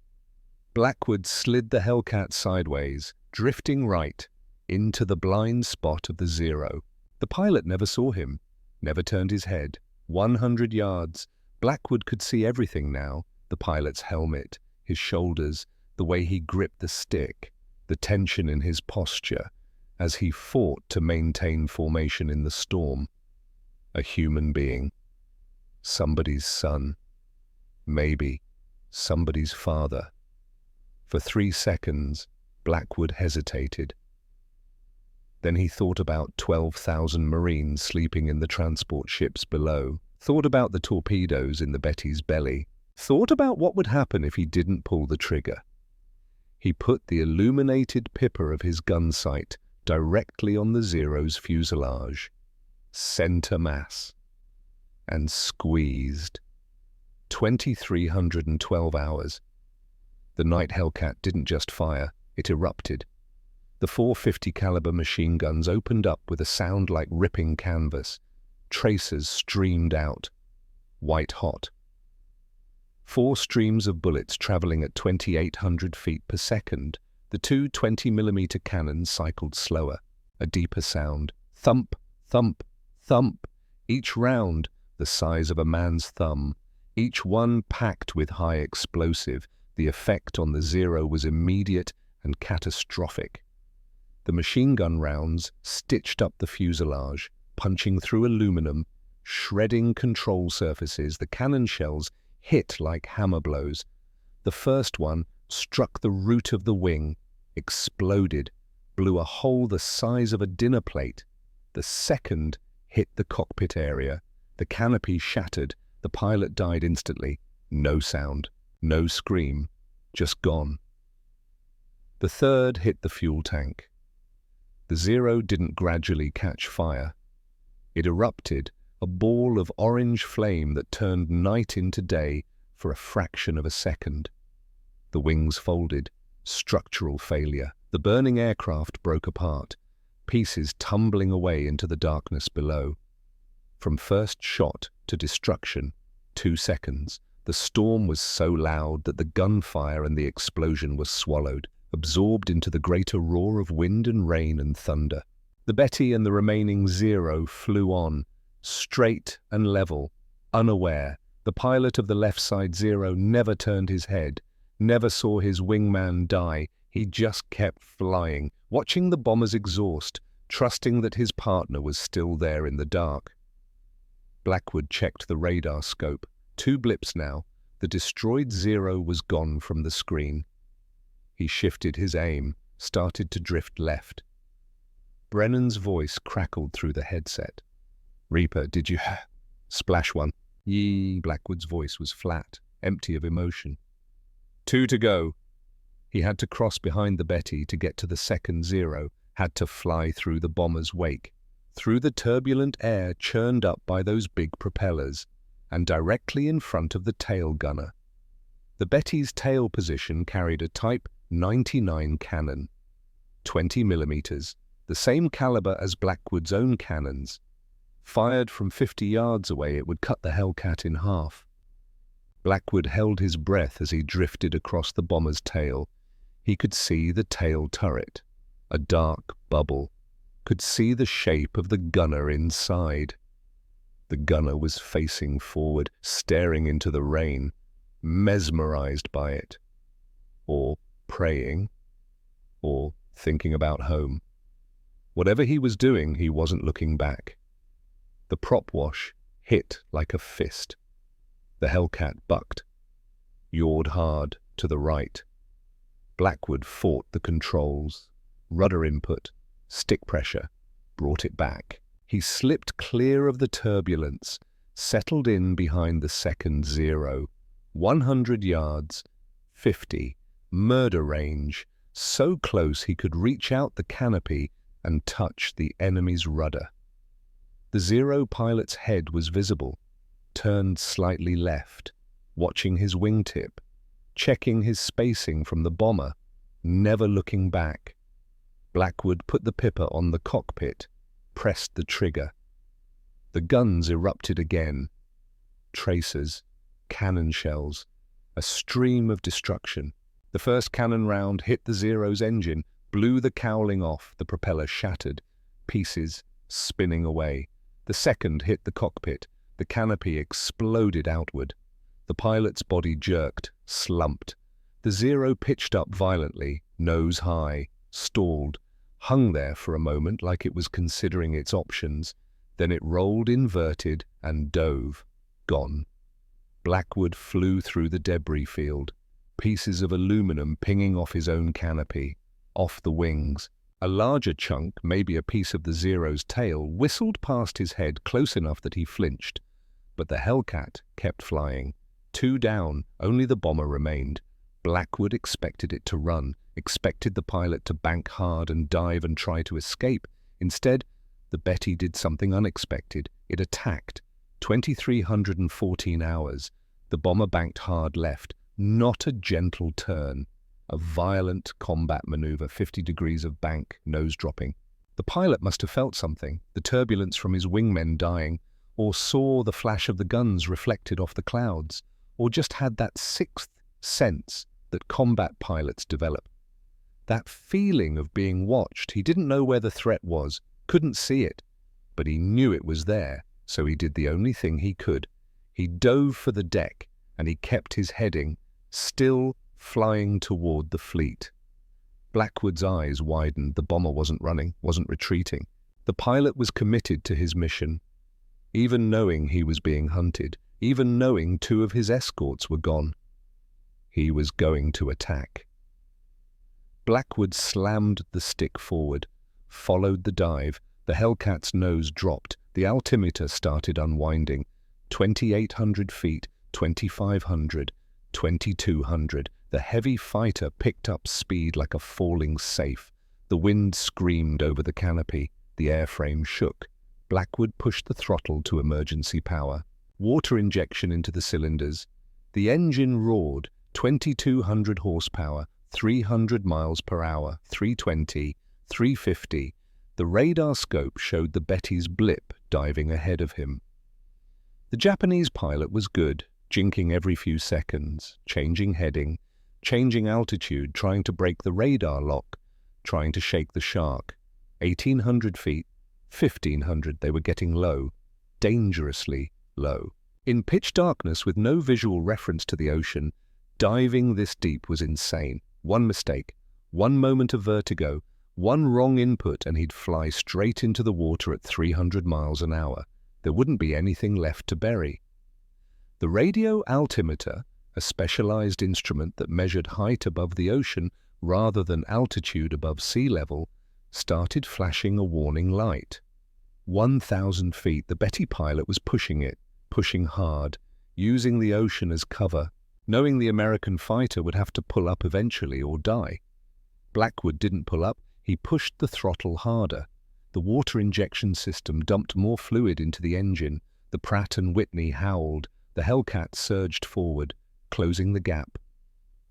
Blackwood slid the Hellcat sideways, drifting right, into the blind spot of the Zero. The pilot never saw him, never turned his head. 100 yards. Blackwood could see everything now, the pilot's helmet, his shoulders, the way he gripped the stick, the tension in his posture, as he fought to maintain formation in the storm. A human being. Somebody's son. Maybe somebody's father. For 3 seconds, Blackwood hesitated. Then he thought about 12,000 Marines sleeping in the transport ships below, thought about the torpedoes in the Betty's belly, thought about what would happen if he didn't pull the trigger. He put the illuminated pipper of his gun sight directly on the Zero's fuselage, center mass, and squeezed. 2,312 hours. The night Hellcat didn't just fire, it erupted. The 450 caliber machine guns opened up with a sound like ripping canvas. Tracers streamed out, white hot. 4 streams of bullets traveling at 2,800 feet per second. The 2 20mm cannons cycled slower, a deeper sound. Thump, thump, thump. Each round the size of a man's thumb. Each one packed with high explosive. The effect on the Zero was immediate and catastrophic. The machine gun rounds stitched up the fuselage, punching through aluminum, shredding control surfaces. The cannon shells hit like hammer blows. The first one struck the root of the wing, exploded, blew a hole the size of a dinner plate. The second hit the cockpit area. The canopy shattered. The pilot died instantly. No sound, no scream, just gone. The third hit the fuel tank. The Zero didn't gradually catch fire. It erupted, a ball of orange flame that turned night into day for a fraction of a second. The wings folded, structural failure. The burning aircraft broke apart, pieces tumbling away into the darkness below. From first shot to destruction, 2 seconds. The storm was so loud that the gunfire and the explosion were swallowed, absorbed into the greater roar of wind and rain and thunder. The Betty and the remaining Zero flew on, straight and level, unaware. The pilot of the left side Zero never turned his head, never saw his wingman die. He just kept flying, watching the bomber's exhaust, trusting that his partner was still there in the dark. Blackwood checked the radar scope. 2 blips now. The destroyed Zero was gone from the screen. He shifted his aim, started to drift left. Brennan's voice crackled through the headset. "Reaper, did you splash one?" "Yee." Blackwood's voice was flat, empty of emotion. 2 to go. He had to cross behind the Betty to get to the second Zero, had to fly through the bomber's wake, through the turbulent air churned up by those big propellers, and directly in front of the tail gunner. The Betty's tail position carried a Type 99 cannon, 20 millimeters, the same caliber as Blackwood's own cannons. Fired from 50 yards away, it would cut the Hellcat in half. Blackwood held his breath as he drifted across the bomber's tail. He could see the tail turret, a dark bubble, could see the shape of the gunner inside. The gunner was facing forward, staring into the rain, mesmerized by it, or praying, or thinking about home. Whatever he was doing, he wasn't looking back. The prop wash hit like a fist. The Hellcat bucked, yawed hard to the right. Blackwood fought the controls. Rudder input, stick pressure, brought it back. He slipped clear of the turbulence, settled in behind the second zero. 100 yards, 50, murder range, so close he could reach out the canopy and touch the enemy's rudder. The Zero pilot's head was visible, turned slightly left, watching his wingtip, checking his spacing from the bomber, never looking back. Blackwood put the pipper on the cockpit, pressed the trigger. The guns erupted again. Tracers, cannon shells, a stream of destruction. The first cannon round hit the Zero's engine, blew the cowling off, the propeller shattered, pieces spinning away. The second hit the cockpit. The canopy exploded outward. The pilot's body jerked, slumped. The Zero pitched up violently, nose high, stalled, hung there for a moment like it was considering its options. Then it rolled inverted and dove, gone. Blackwood flew through the debris field, pieces of aluminum pinging off his own canopy, off the wings. A larger chunk, maybe a piece of the Zero's tail, whistled past his head close enough that he flinched. But the Hellcat kept flying. 2 down, only the bomber remained. Blackwood expected it to run, expected the pilot to bank hard and dive and try to escape. Instead, the Betty did something unexpected. It attacked. 2,314 hours. The bomber banked hard left. Not a gentle turn. A violent combat maneuver, 50 degrees of bank, nose dropping. The pilot must have felt something, the turbulence from his wingmen dying, or saw the flash of the guns reflected off the clouds, or just had that sixth sense that combat pilots develop. That feeling of being watched. He didn't know where the threat was, couldn't see it, but he knew it was there, so he did the only thing he could. He dove for the deck, and he kept his heading, still flying toward the fleet. Blackwood's eyes widened. The bomber wasn't running, wasn't retreating. The pilot was committed to his mission, even knowing he was being hunted, even knowing 2 of his escorts were gone. He was going to attack. Blackwood slammed the stick forward, followed the dive. The Hellcat's nose dropped. The altimeter started unwinding. 2,800 feet, 2,500, 2,200. The heavy fighter picked up speed like a falling safe. The wind screamed over the canopy. The airframe shook. Blackwood pushed the throttle to emergency power. Water injection into the cylinders. The engine roared. 2,200 horsepower, 300 miles per hour, 320, 350. The radar scope showed the Betty's blip diving ahead of him. The Japanese pilot was good, jinking every few seconds, changing heading, changing altitude, trying to break the radar lock, trying to shake the shark. 1,800 feet, 1,500, they were getting low, dangerously low. In pitch darkness with no visual reference to the ocean, diving this deep was insane. One mistake, one moment of vertigo, one wrong input, and he'd fly straight into the water at 300 miles an hour. There wouldn't be anything left to bury. The radio altimeter, a specialized instrument that measured height above the ocean rather than altitude above sea level, started flashing a warning light. 1,000 feet, the Betty pilot was pushing it, pushing hard, using the ocean as cover, knowing the American fighter would have to pull up eventually or die. Blackwood didn't pull up, he pushed the throttle harder. The water injection system dumped more fluid into the engine. The Pratt & Whitney howled. The Hellcat surged forward, closing the gap.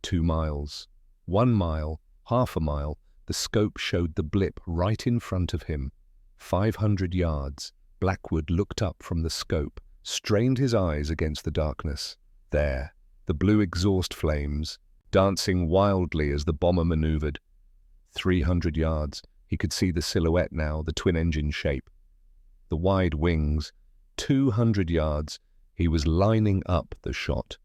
2 miles, 1 mile, half a mile. The scope showed the blip right in front of him. 500 yards. Blackwood looked up from the scope, strained his eyes against the darkness. There, the blue exhaust flames, dancing wildly as the bomber maneuvered. 300 yards. He could see the silhouette now, the twin-engine shape. The wide wings. 200 yards. He was lining up the shot.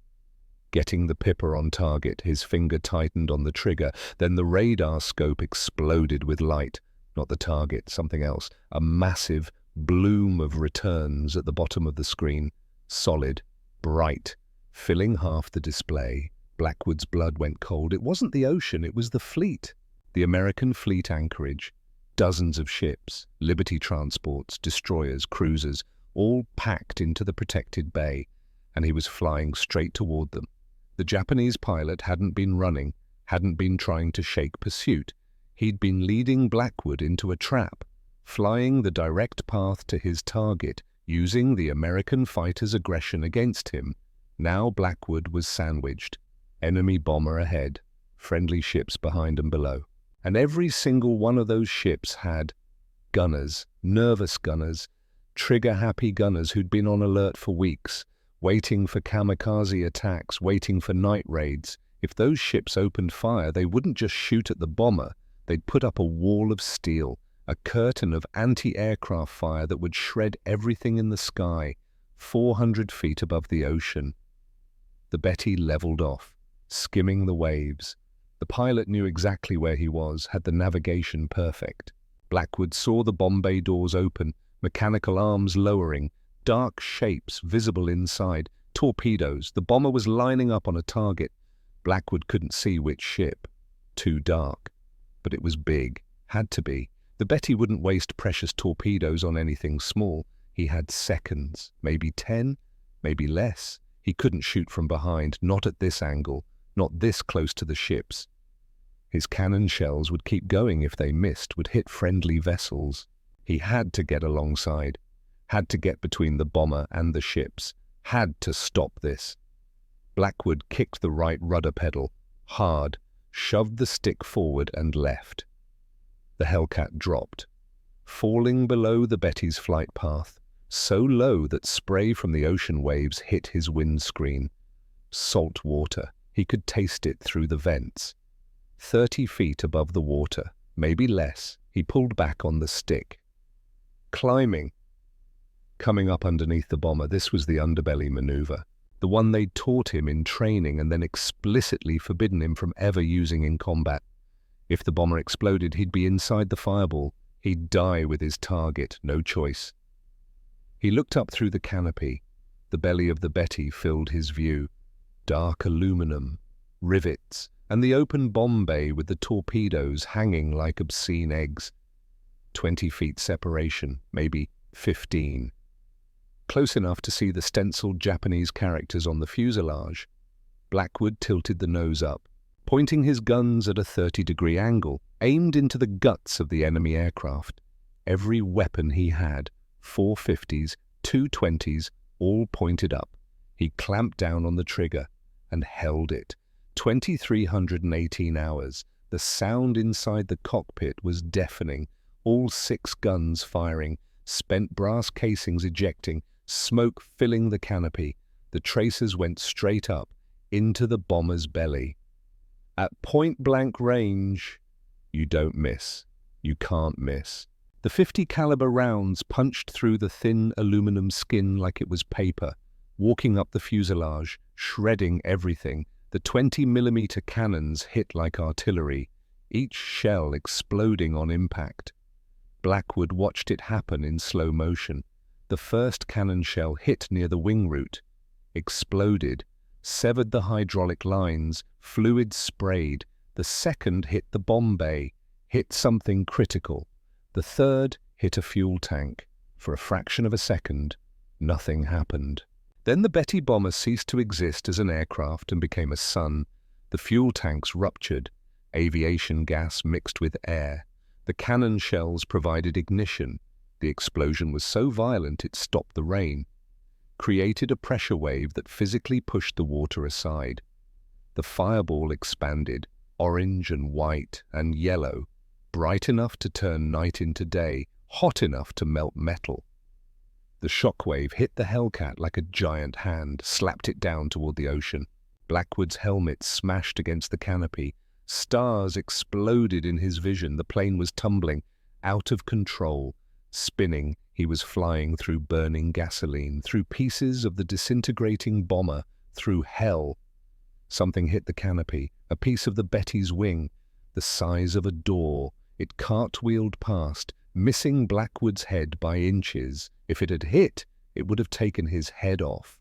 Getting the Pipper on target, his finger tightened on the trigger. Then the radar scope exploded with light. Not the target, something else. A massive bloom of returns at the bottom of the screen. Solid, bright, filling half the display. Blackwood's blood went cold. It wasn't the ocean, it was the fleet. The American fleet anchorage. Dozens of ships, Liberty transports, destroyers, cruisers, all packed into the protected bay, and he was flying straight toward them. The Japanese pilot hadn't been running, hadn't been trying to shake pursuit. He'd been leading Blackwood into a trap, flying the direct path to his target, using the American fighter's aggression against him. Now Blackwood was sandwiched. Enemy bomber ahead, friendly ships behind and below. And every single one of those ships had gunners, nervous gunners, trigger-happy gunners who'd been on alert for weeks, waiting for kamikaze attacks, waiting for night raids. If those ships opened fire, they wouldn't just shoot at the bomber. They'd put up a wall of steel, a curtain of anti-aircraft fire that would shred everything in the sky, 400 feet above the ocean. The Betty leveled off, skimming the waves. The pilot knew exactly where he was, had the navigation perfect. Blackwood saw the bomb bay doors open, mechanical arms lowering, dark shapes visible inside, torpedoes. The bomber was lining up on a target. Blackwood couldn't see which ship. Too dark. But it was big. Had to be. The Betty wouldn't waste precious torpedoes on anything small. He had seconds, maybe 10, maybe less. He couldn't shoot from behind, not at this angle, not this close to the ships. His cannon shells would keep going if they missed, would hit friendly vessels. He had to get alongside, had to get between the bomber and the ships, had to stop this. Blackwood kicked the right rudder pedal, hard, shoved the stick forward and left. The Hellcat dropped, falling below the Betty's flight path, so low that spray from the ocean waves hit his windscreen. Salt water. He could taste it through the vents. 30 feet above the water, maybe less. He pulled back on the stick. Climbing. Coming up underneath the bomber, this was the underbelly maneuver. The one they'd taught him in training and then explicitly forbidden him from ever using in combat. If the bomber exploded, he'd be inside the fireball. He'd die with his target, no choice. He looked up through the canopy. The belly of the Betty filled his view. Dark aluminum, rivets, and the open bomb bay with the torpedoes hanging like obscene eggs. 20 feet separation, maybe 15. Close enough to see the stenciled Japanese characters on the fuselage. Blackwood tilted the nose up, pointing his guns at a 30-degree angle, aimed into the guts of the enemy aircraft. Every weapon he had, 450s, 220s, all pointed up. He clamped down on the trigger and held it. 2,318 hours. The sound inside the cockpit was deafening. All 6 guns firing, spent brass casings ejecting, smoke filling the canopy. The tracers went straight up, into the bomber's belly. At point-blank range, you don't miss. You can't miss. The 50 caliber rounds punched through the thin aluminum skin like it was paper, walking up the fuselage, shredding everything. The 20mm cannons hit like artillery, each shell exploding on impact. Blackwood watched it happen in slow motion. The first cannon shell hit near the wing root, exploded, severed the hydraulic lines, fluid sprayed. The second hit the bomb bay, hit something critical. The third hit a fuel tank. For a fraction of a second, nothing happened. Then the Betty bomber ceased to exist as an aircraft and became a sun. The fuel tanks ruptured. Aviation gas mixed with air. The cannon shells provided ignition. The explosion was so violent it stopped the rain, created a pressure wave that physically pushed the water aside. The fireball expanded, orange and white and yellow, bright enough to turn night into day, hot enough to melt metal. The shockwave hit the Hellcat like a giant hand, slapped it down toward the ocean. Blackwood's helmet smashed against the canopy, Stars exploded in his vision. The plane was tumbling, out of control, spinning. He was flying through burning gasoline, through pieces of the disintegrating bomber, through hell. Something hit the canopy, a piece of the Betty's wing, the size of a door. It cartwheeled past, missing Blackwood's head by inches. If it had hit, it would have taken his head off.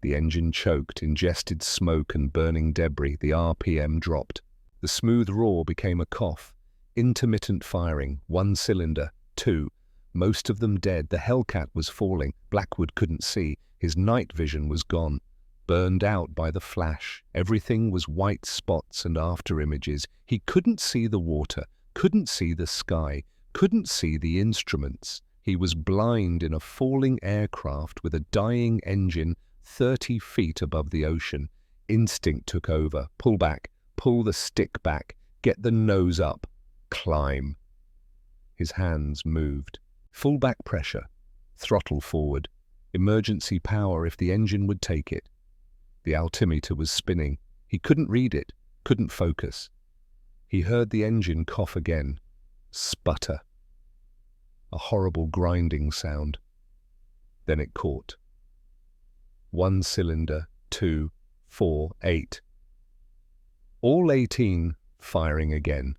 The engine choked, ingested smoke and burning debris. The RPM dropped. The smooth roar became a cough. Intermittent firing, 1 cylinder, 2. Most of them dead. The Hellcat was falling. Blackwood couldn't see. His night vision was gone, burned out by the flash. Everything was white spots and after images. He couldn't see the water, couldn't see the sky, couldn't see the instruments. He was blind in a falling aircraft with a dying engine 30 feet above the ocean. Instinct took over. Pull back, pull the stick back, get the nose up, climb. His hands moved. Full back pressure, throttle forward, emergency power if the engine would take it. The altimeter was spinning. He couldn't read it, couldn't focus. He heard the engine cough again, sputter. A horrible grinding sound. Then it caught. 1 cylinder, 2, 4, 8. All 18 firing again.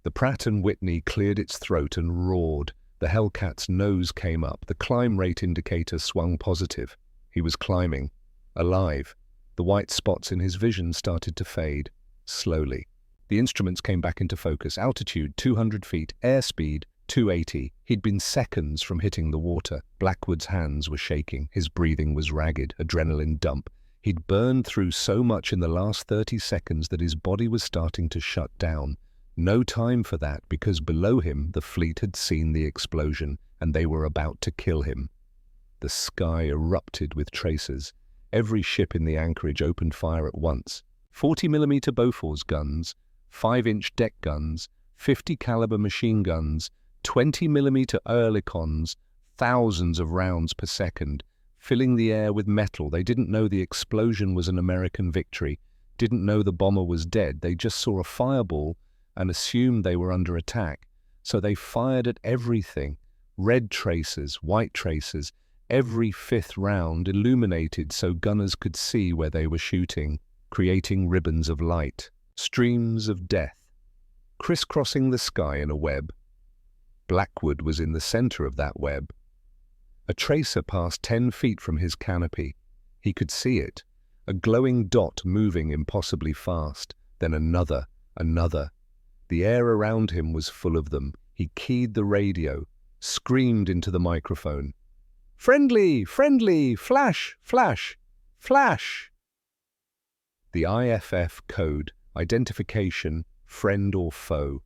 The Pratt & Whitney cleared its throat and roared. The Hellcat's nose came up. The climb rate indicator swung positive. He was climbing, alive. The white spots in his vision started to fade, slowly. The instruments came back into focus. Altitude 200 feet, airspeed 280. He'd been seconds from hitting the water. Blackwood's hands were shaking. His breathing was ragged, adrenaline dump. He'd burned through so much in the last 30 seconds that his body was starting to shut down. No time for that, because below him the fleet had seen the explosion and they were about to kill him. The sky erupted with tracers. Every ship in the anchorage opened fire at once. 40mm Bofors guns, 5-inch deck guns, 50 caliber machine guns, 20mm Oerlikons, thousands of rounds per second, filling the air with metal. They didn't know the explosion was an American victory, didn't know the bomber was dead. They just saw a fireball and assumed they were under attack. So they fired at everything. Red tracers, white tracers, every fifth round illuminated so gunners could see where they were shooting, creating ribbons of light, streams of death, crisscrossing the sky in a web. Blackwood was in the center of that web. A tracer passed 10 feet from his canopy. He could see it, a glowing dot moving impossibly fast, then another. The air around him was full of them. He keyed the radio, screamed into the microphone. "Friendly! Friendly! Flash! Flash! Flash!" The IFF code, identification, friend or foe.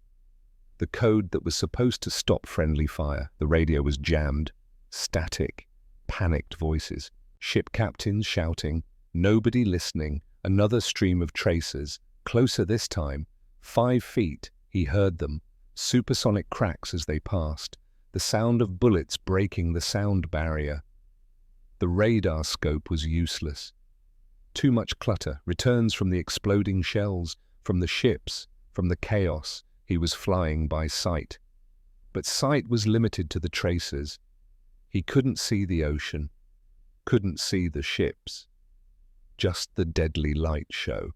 The code that was supposed to stop friendly fire. The radio was jammed. Static. Panicked voices. Ship captains shouting. Nobody listening. Another stream of tracers. Closer this time. 5 feet. He heard them. Supersonic cracks as they passed. The sound of bullets breaking the sound barrier. The radar scope was useless. Too much clutter. Returns from the exploding shells, from the ships, from the chaos. He was flying by sight. But sight was limited to the tracers. He couldn't see the ocean, couldn't see the ships. Just the deadly light show.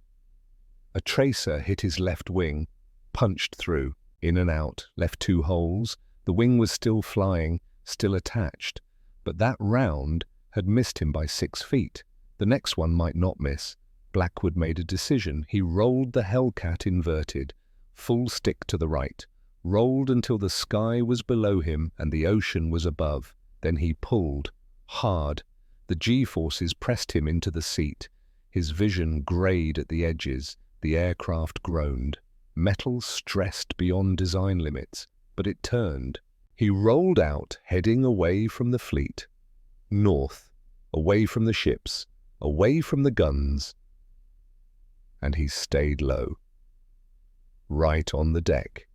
A tracer hit his left wing, punched through, in and out, left 2 holes. The wing was still flying, still attached, but that round had missed him by 6 feet. The next one might not miss. Blackwood made a decision. He rolled the Hellcat inverted, full stick to the right, rolled until the sky was below him and the ocean was above. Then he pulled, hard. The G-forces pressed him into the seat. His vision grayed at the edges. The aircraft groaned. Metal stressed beyond design limits, but it turned. He rolled out, heading away from the fleet. North, away from the ships, away from the guns. And he stayed low. Right on the deck.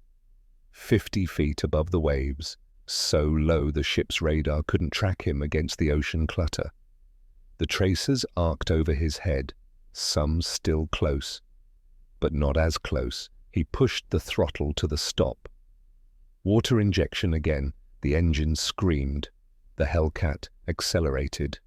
50 feet above the waves, so low the ship's radar couldn't track him against the ocean clutter. The tracers arced over his head, some still close. but not as close. He pushed the throttle to the stop. Water injection again. The engine screamed. The Hellcat accelerated.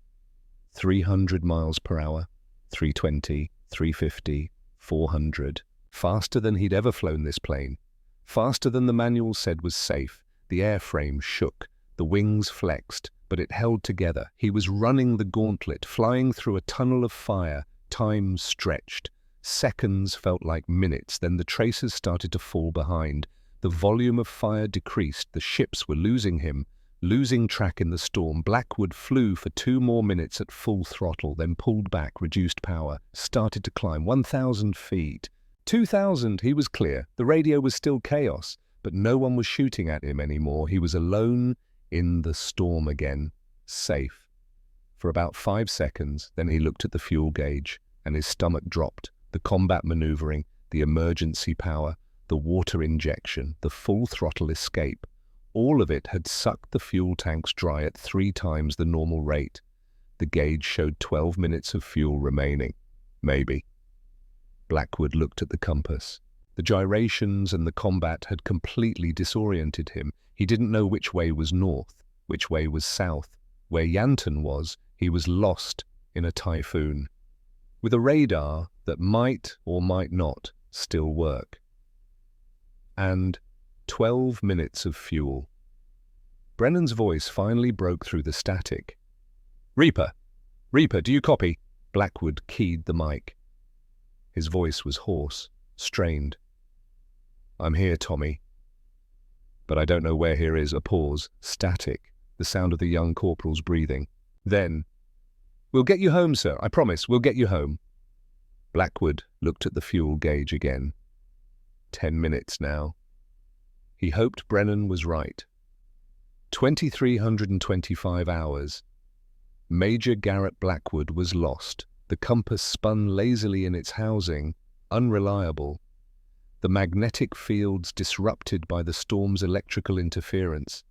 300 miles per hour, 320, 350, 400. Faster than he'd ever flown this plane. Faster than the manual said was safe. The airframe shook. The wings flexed, but it held together. He was running the gauntlet, flying through a tunnel of fire. Time stretched. Seconds felt like minutes. Then the tracers started to fall behind. The volume of fire decreased. The ships were losing him, losing track in the storm. Blackwood flew for 2 more minutes at full throttle, then pulled back, reduced power, started to climb. 1,000 feet. 2,000, he was clear. The radio was still chaos, but no one was shooting at him anymore. He was alone in the storm again, safe. For about 5 seconds, then he looked at the fuel gauge, and his stomach dropped. The combat maneuvering, the emergency power, the water injection, the full throttle escape. All of it had sucked the fuel tanks dry at 3 times the normal rate. The gauge showed 12 minutes of fuel remaining. Maybe. Blackwood looked at the compass. The gyrations and the combat had completely disoriented him. He didn't know which way was north, which way was south. Where Yanton was, he was lost in a typhoon, with a radar that might or might not still work. And 12 minutes of fuel. Brennan's voice finally broke through the static. "Reaper! Reaper, do you copy?" Blackwood keyed the mic. His voice was hoarse, strained. "I'm here, Tommy. But I don't know where here is." A pause, static, the sound of the young corporal's breathing. Then, "We'll get you home, sir. I promise, we'll get you home." Blackwood looked at the fuel gauge again. 10 minutes now. He hoped Brennan was right. 2,325 hours. Major Garrett Blackwood was lost. The compass spun lazily in its housing, unreliable. The magnetic fields disrupted by the storm's electrical interference.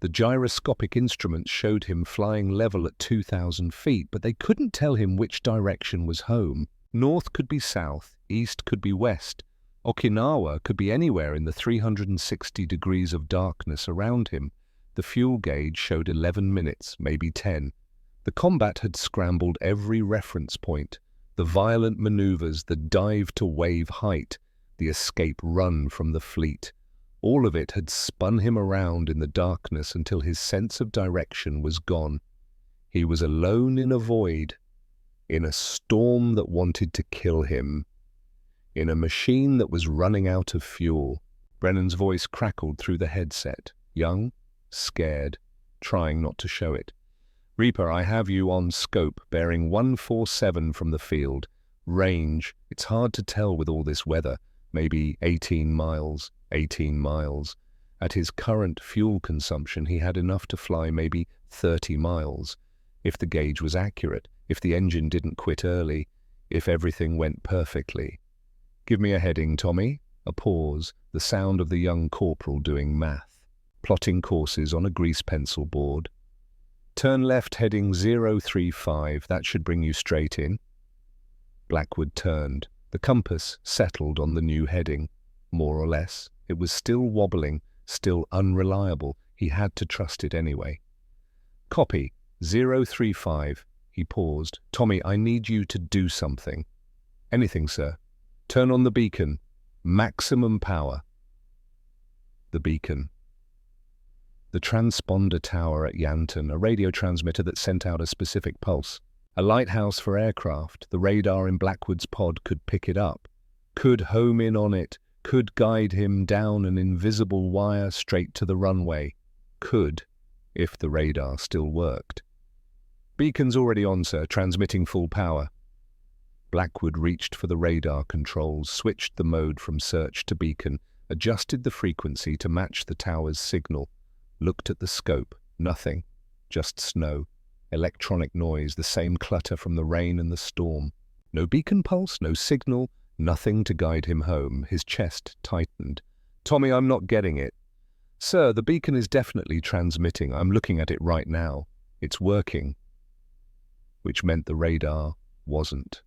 The gyroscopic instruments showed him flying level at 2,000 feet, but they couldn't tell him which direction was home. North could be south, east could be west. Okinawa could be anywhere in the 360 degrees of darkness around him. The fuel gauge showed 11 minutes, maybe 10. The combat had scrambled every reference point. The violent maneuvers, the dive to wave height, the escape run from the fleet. All of it had spun him around in the darkness until his sense of direction was gone. He was alone in a void, in a storm that wanted to kill him, in a machine that was running out of fuel. Brennan's voice crackled through the headset, young, scared, trying not to show it. "Reaper, I have you on scope, bearing 147 from the field. Range, it's hard to tell with all this weather. Maybe 18 miles, 18 miles. At his current fuel consumption, he had enough to fly maybe 30 miles. If the gauge was accurate, if the engine didn't quit early, if everything went perfectly. Give me a heading, Tommy." A pause, the sound of the young corporal doing math, plotting courses on a grease pencil board. "Turn left heading 035, that should bring you straight in." Blackwood turned. The compass settled on the new heading, more or less. It was still wobbling, still unreliable. He had to trust it anyway. "Copy, 035. He paused. "Tommy, I need you to do something." "Anything, sir." "Turn on the beacon. Maximum power." The beacon. The transponder tower at Yanton, a radio transmitter that sent out a specific pulse. A lighthouse for aircraft. The radar in Blackwood's pod could pick it up, could home in on it, could guide him down an invisible wire straight to the runway. Could, if the radar still worked. "Beacon's already on, sir, transmitting full power." Blackwood reached for the radar controls, switched the mode from search to beacon, adjusted the frequency to match the tower's signal, looked at the scope. Nothing. Just snow. Electronic noise, the same clutter from the rain and the storm. No beacon pulse, no signal, nothing to guide him home. His chest tightened. "Tommy, I'm not getting it." "Sir, the beacon is definitely transmitting. I'm looking at it right now. It's working." Which meant the radar wasn't.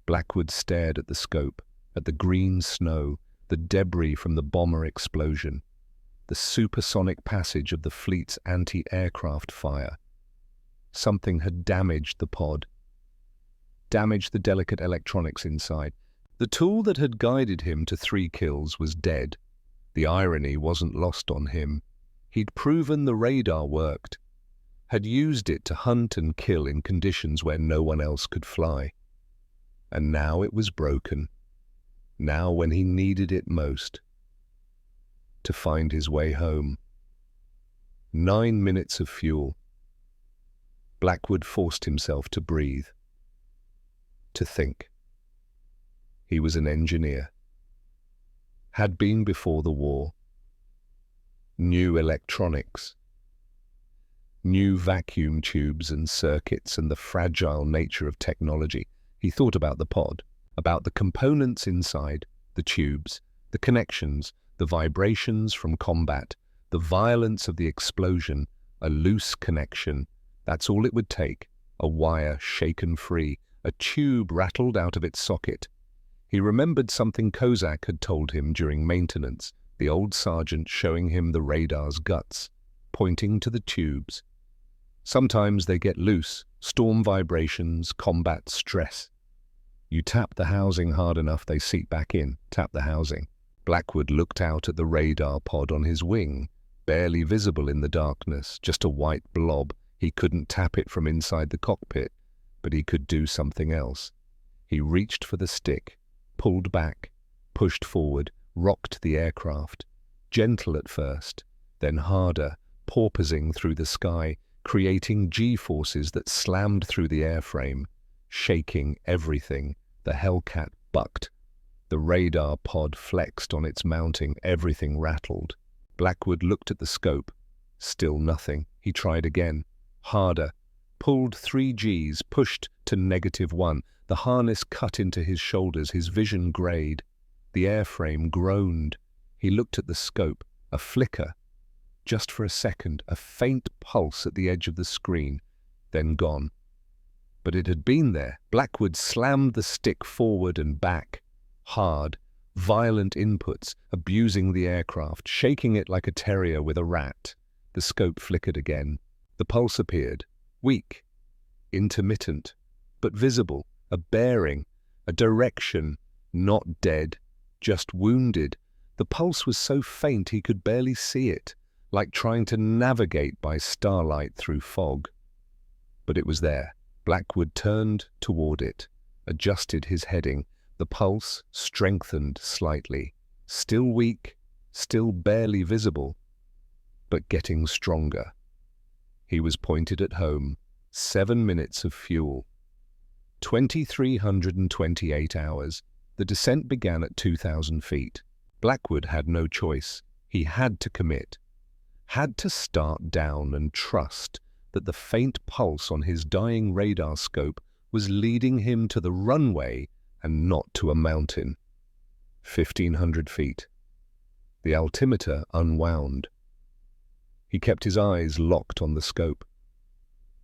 Blackwood stared at the scope, at the green snow, the debris from the bomber explosion, the supersonic passage of the fleet's anti-aircraft fire. Something had damaged the pod, damaged the delicate electronics inside. The tool that had guided him to 3 kills was dead. The irony wasn't lost on him. He'd proven the radar worked, had used it to hunt and kill in conditions where no one else could fly. And now it was broken. Now when he needed it most. To find his way home. 9 minutes of fuel. Blackwood forced himself to breathe. To think. He was an engineer. Had been before the war. Knew electronics. Knew vacuum tubes and circuits and the fragile nature of technology. He thought about the pod, about the components inside, the tubes, the connections, the vibrations from combat, the violence of the explosion, a loose connection. That's all it would take, a wire shaken free, a tube rattled out of its socket. He remembered something Kozak had told him during maintenance, the old sergeant showing him the radar's guts, pointing to the tubes. Sometimes they get loose, storm vibrations, combat stress. You tap the housing hard enough, they seep back in. Tap the housing. Blackwood looked out at the radar pod on his wing, barely visible in the darkness, just a white blob. He couldn't tap it from inside the cockpit, but he could do something else. He reached for the stick, pulled back, pushed forward, rocked the aircraft, gentle at first, then harder, porpoising through the sky, creating G-forces that slammed through the airframe, shaking everything. The Hellcat bucked. The radar pod flexed on its mounting. Everything rattled. Blackwood looked at the scope. Still nothing. He tried again. Harder. Pulled 3 Gs, pushed to -1. The harness cut into his shoulders. His vision grayed. The airframe groaned. He looked at the scope. A flicker. Just for a second, a faint pulse at the edge of the screen. Then gone. But it had been there. Blackwood slammed the stick forward and back. Hard, violent inputs, abusing the aircraft, shaking it like a terrier with a rat. The scope flickered again. The pulse appeared. Weak. Intermittent. But visible. A bearing. A direction. Not dead. Just wounded. The pulse was so faint he could barely see it, like trying to navigate by starlight through fog. But it was there. Blackwood turned toward it, adjusted his heading. The pulse strengthened slightly. Still weak, still barely visible, but getting stronger. He was pointed at home. 7 minutes of fuel. 2,328 hours. The descent began at 2,000 feet. Blackwood had no choice. He had to commit. Had to start down and trust that the faint pulse on his dying radar scope was leading him to the runway and not to a mountain. 1,500 feet. The altimeter unwound. He kept his eyes locked on the scope,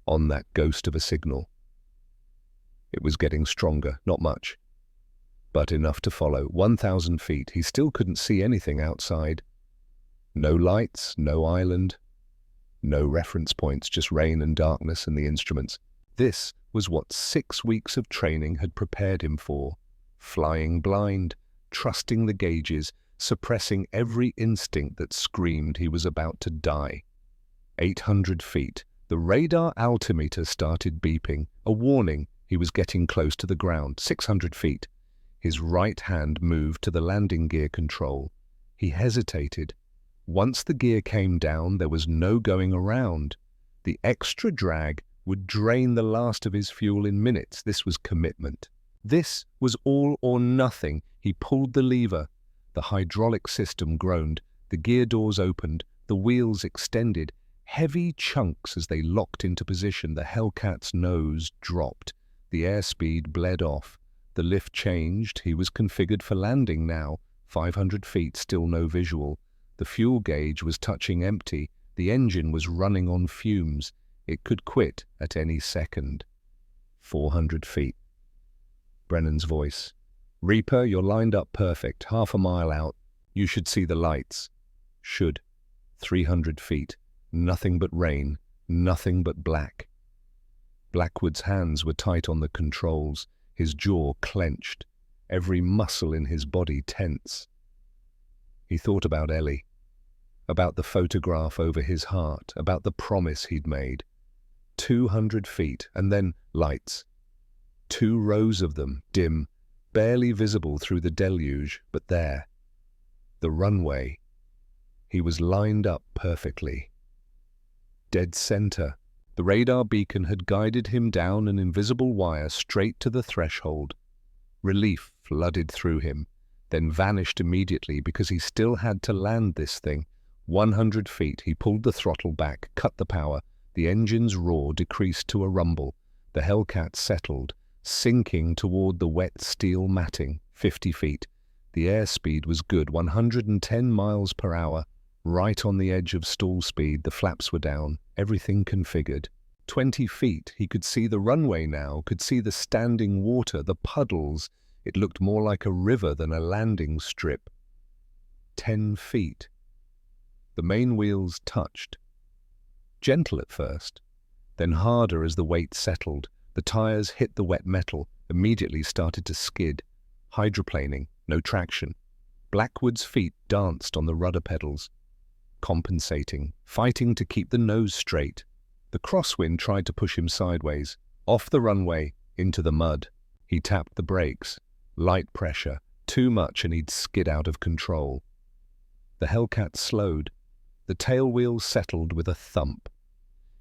on that ghost of a signal. It was getting stronger, not much, but enough to follow. 1,000 feet. He still couldn't see anything outside. No lights, no island. No reference points, just rain and darkness and the instruments. This was what 6 weeks of training had prepared him for. Flying blind, trusting the gauges, suppressing every instinct that screamed he was about to die. 800 feet. The radar altimeter started beeping, a warning he was getting close to the ground. 600 feet. His right hand moved to the landing gear control. He hesitated. Once the gear came down, there was no going around. The extra drag would drain the last of his fuel in minutes. This was commitment. This was all or nothing. He pulled the lever. The hydraulic system groaned. The gear doors opened. The wheels extended. Heavy chunks as they locked into position. The Hellcat's nose dropped. The airspeed bled off. The lift changed. He was configured for landing now. 500 feet, still no visual. The fuel gauge was touching empty. The engine was running on fumes. It could quit at any second. 400 feet. Brennan's voice. "Reaper, you're lined up perfect, half a mile out. You should see the lights." Should. 300 feet. Nothing but rain. Nothing but black. Blackwood's hands were tight on the controls, his jaw clenched, every muscle in his body tense. He thought about Ellie, about the photograph over his heart, about the promise he'd made. 200 feet, and then lights. 2 rows of them, dim, barely visible through the deluge, but there. The runway. He was lined up perfectly. Dead center. The radar beacon had guided him down an invisible wire straight to the threshold. Relief flooded through him, then vanished immediately because he still had to land this thing. 100 feet, he pulled the throttle back, cut the power. The engine's roar decreased to a rumble. The Hellcat settled, sinking toward the wet steel matting. 50 feet. The airspeed was good, 110 miles per hour. Right on the edge of stall speed, the flaps were down, everything configured. 20 feet, he could see the runway now, could see the standing water, the puddles. It looked more like a river than a landing strip. 10 feet. The main wheels touched. Gentle at first, then harder as the weight settled. The tires hit the wet metal, immediately started to skid. Hydroplaning, no traction. Blackwood's feet danced on the rudder pedals, compensating, fighting to keep the nose straight. The crosswind tried to push him sideways, off the runway, into the mud. He tapped the brakes. Light pressure, too much and he'd skid out of control. The Hellcat slowed. The tail wheels settled with a thump.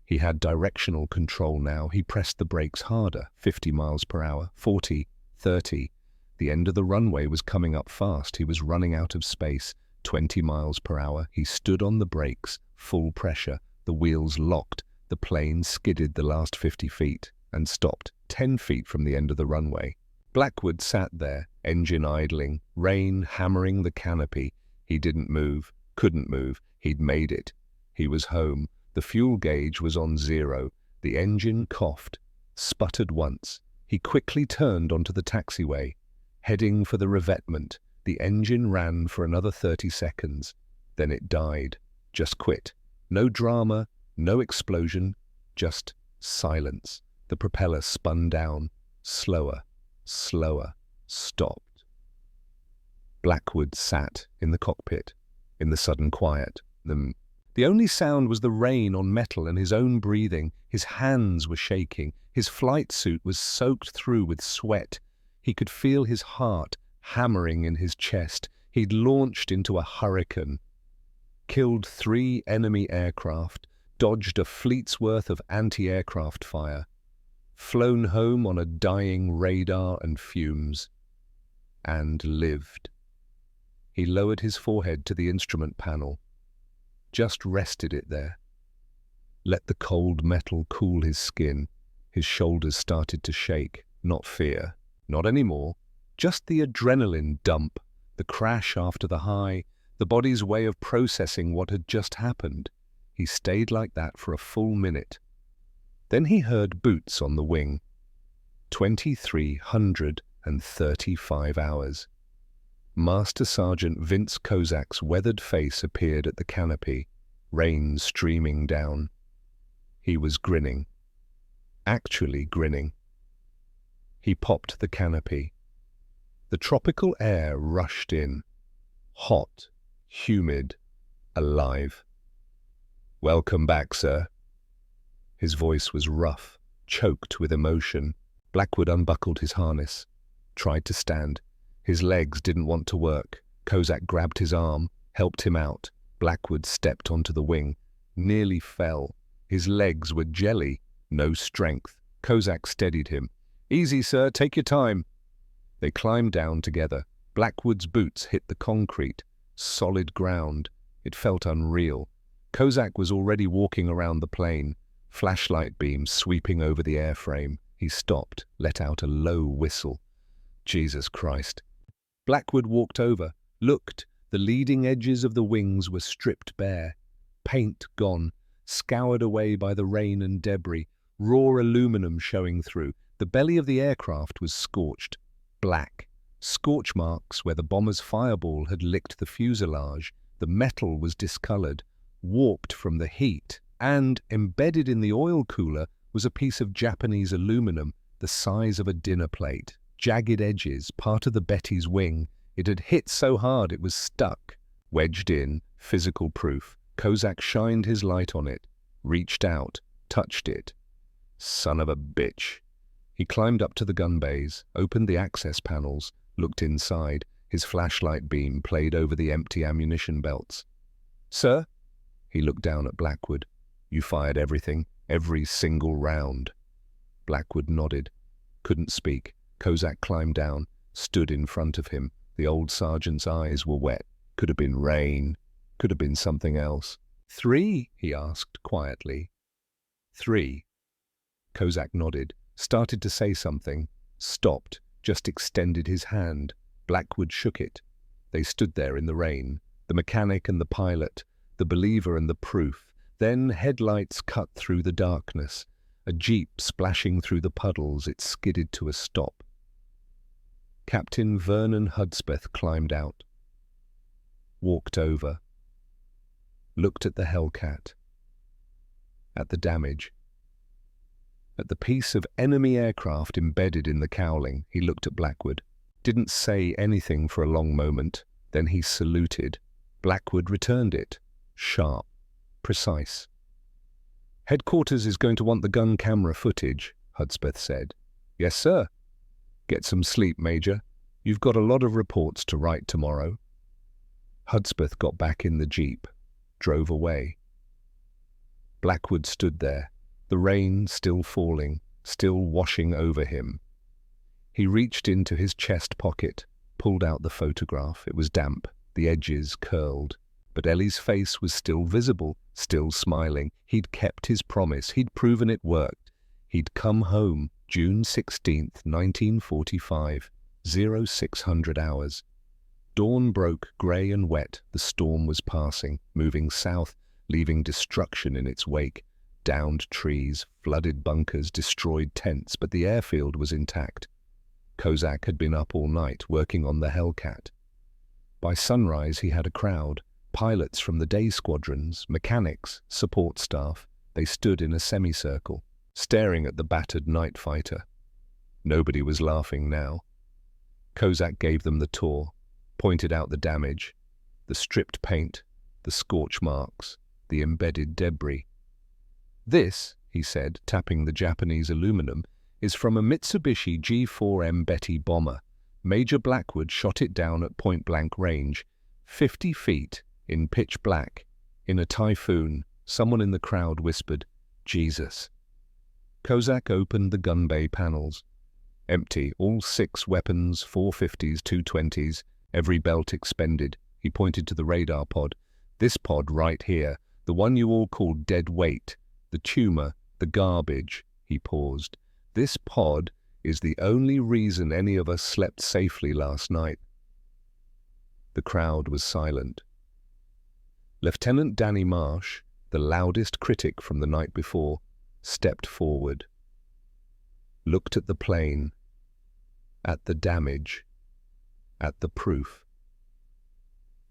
He had directional control now. He pressed the brakes harder, 50 miles per hour, 40, 30. The end of the runway was coming up fast. He was running out of space. 20 miles per hour. He stood on the brakes, full pressure. The wheels locked. The plane skidded the last 50 feet and stopped 10 feet from the end of the runway. Blackwood sat there, engine idling, rain hammering the canopy. He didn't move, couldn't move. He'd made it. He was home. The fuel gauge was on 0. The engine coughed, sputtered once. He quickly turned onto the taxiway, heading for the revetment. The engine ran for another 30 seconds. Then it died. Just quit. No drama, no explosion, just silence. The propeller spun down, slower, slower, stopped. Blackwood sat in the cockpit, in the sudden quiet. The only sound was the rain on metal and his own breathing. His hands were shaking. His flight suit was soaked through with sweat. He could feel his heart hammering in his chest. He'd launched into a hurricane, killed 3 enemy aircraft, dodged a fleet's worth of anti-aircraft fire, flown home on a dying radar and fumes, and lived. He lowered his forehead to the instrument panel, just rested it there. Let the cold metal cool his skin. His shoulders started to shake. Not fear, not anymore. Just the adrenaline dump, the crash after the high, the body's way of processing what had just happened. He stayed like that for a full minute. Then he heard boots on the wing. 2,335 hours. Master Sergeant Vince Kozak's weathered face appeared at the canopy, rain streaming down. He was grinning. Actually grinning. He popped the canopy. The tropical air rushed in. Hot, humid, alive. "Welcome back, sir." His voice was rough, choked with emotion. Blackwood unbuckled his harness, tried to stand. His legs didn't want to work. Kozak grabbed his arm, helped him out. Blackwood stepped onto the wing, nearly fell. His legs were jelly, no strength. Kozak steadied him. "Easy, sir, take your time." They climbed down together. Blackwood's boots hit the concrete, solid ground. It felt unreal. Kozak was already walking around the plane, flashlight beams sweeping over the airframe. He stopped, let out a low whistle. Jesus Christ. Blackwood walked over, looked. The leading edges of the wings were stripped bare, paint gone, scoured away by the rain and debris, raw aluminum showing through. The belly of the aircraft was scorched. black. Scorch marks where the bomber's fireball had licked the fuselage. The metal was discolored, warped from the heat, and embedded in the oil cooler was a piece of Japanese aluminum the size of a dinner plate. Jagged edges, part of the Betty's wing. It had hit so hard it was stuck. Wedged in, physical proof. Kozak shined his light on it, reached out, touched it. Son of a bitch. He climbed up to the gun bays, opened the access panels, looked inside. His flashlight beam played over the empty ammunition belts. "Sir?" He looked down at Blackwood. "You fired everything, every single round." Blackwood nodded. Couldn't speak. Kozak climbed down, stood in front of him. The old sergeant's eyes were wet. Could have been rain. Could have been something else. "3?" he asked quietly. "3." Kozak nodded, started to say something, stopped, just extended his hand. Blackwood shook it. They stood there in the rain, the mechanic and the pilot, the believer and the proof. Then headlights cut through the darkness. A jeep splashing through the puddles, it skidded to a stop. Captain Vernon Hudspeth climbed out, walked over, looked at the Hellcat, at the damage, at the piece of enemy aircraft embedded in the cowling. He looked at Blackwood, didn't say anything for a long moment, then he saluted. Blackwood returned it, sharp, precise. "Headquarters is going to want the gun camera footage," Hudspeth said. "Yes, sir." "Get some sleep, Major. You've got a lot of reports to write tomorrow." Hudspeth got back in the jeep, drove away. Blackwood stood there, the rain still falling, still washing over him. He reached into his chest pocket, pulled out the photograph. It was damp, the edges curled. But Ellie's face was still visible, still smiling. He'd kept his promise. He'd proven it worked. He'd come home, June 16th, 1945, 0600 hours. Dawn broke grey and wet. The storm was passing, moving south, leaving destruction in its wake. Downed trees, flooded bunkers, destroyed tents, but the airfield was intact. Kozak had been up all night, working on the Hellcat. By sunrise he had a crowd. Pilots from the day squadrons, mechanics, support staff. They stood in a semicircle, staring at the battered night fighter. Nobody was laughing now. Kozak gave them the tour, pointed out the damage, the stripped paint, the scorch marks, the embedded debris. "This," he said, tapping the Japanese aluminum, "is from a Mitsubishi G4M Betty bomber. Major Blackwood shot it down at point-blank range, 50 feet, in pitch black, in a typhoon." Someone in the crowd whispered, "Jesus." Kozak opened the gun bay panels. Empty, all 6 weapons, 450s, 220s, every belt expended. He pointed to the radar pod. "This pod right here, the one you all call dead weight, the tumor, the garbage." He paused. "This pod is the only reason any of us slept safely last night." The crowd was silent. Lieutenant Danny Marsh, the loudest critic from the night before, stepped forward, looked at the plane, at the damage, at the proof.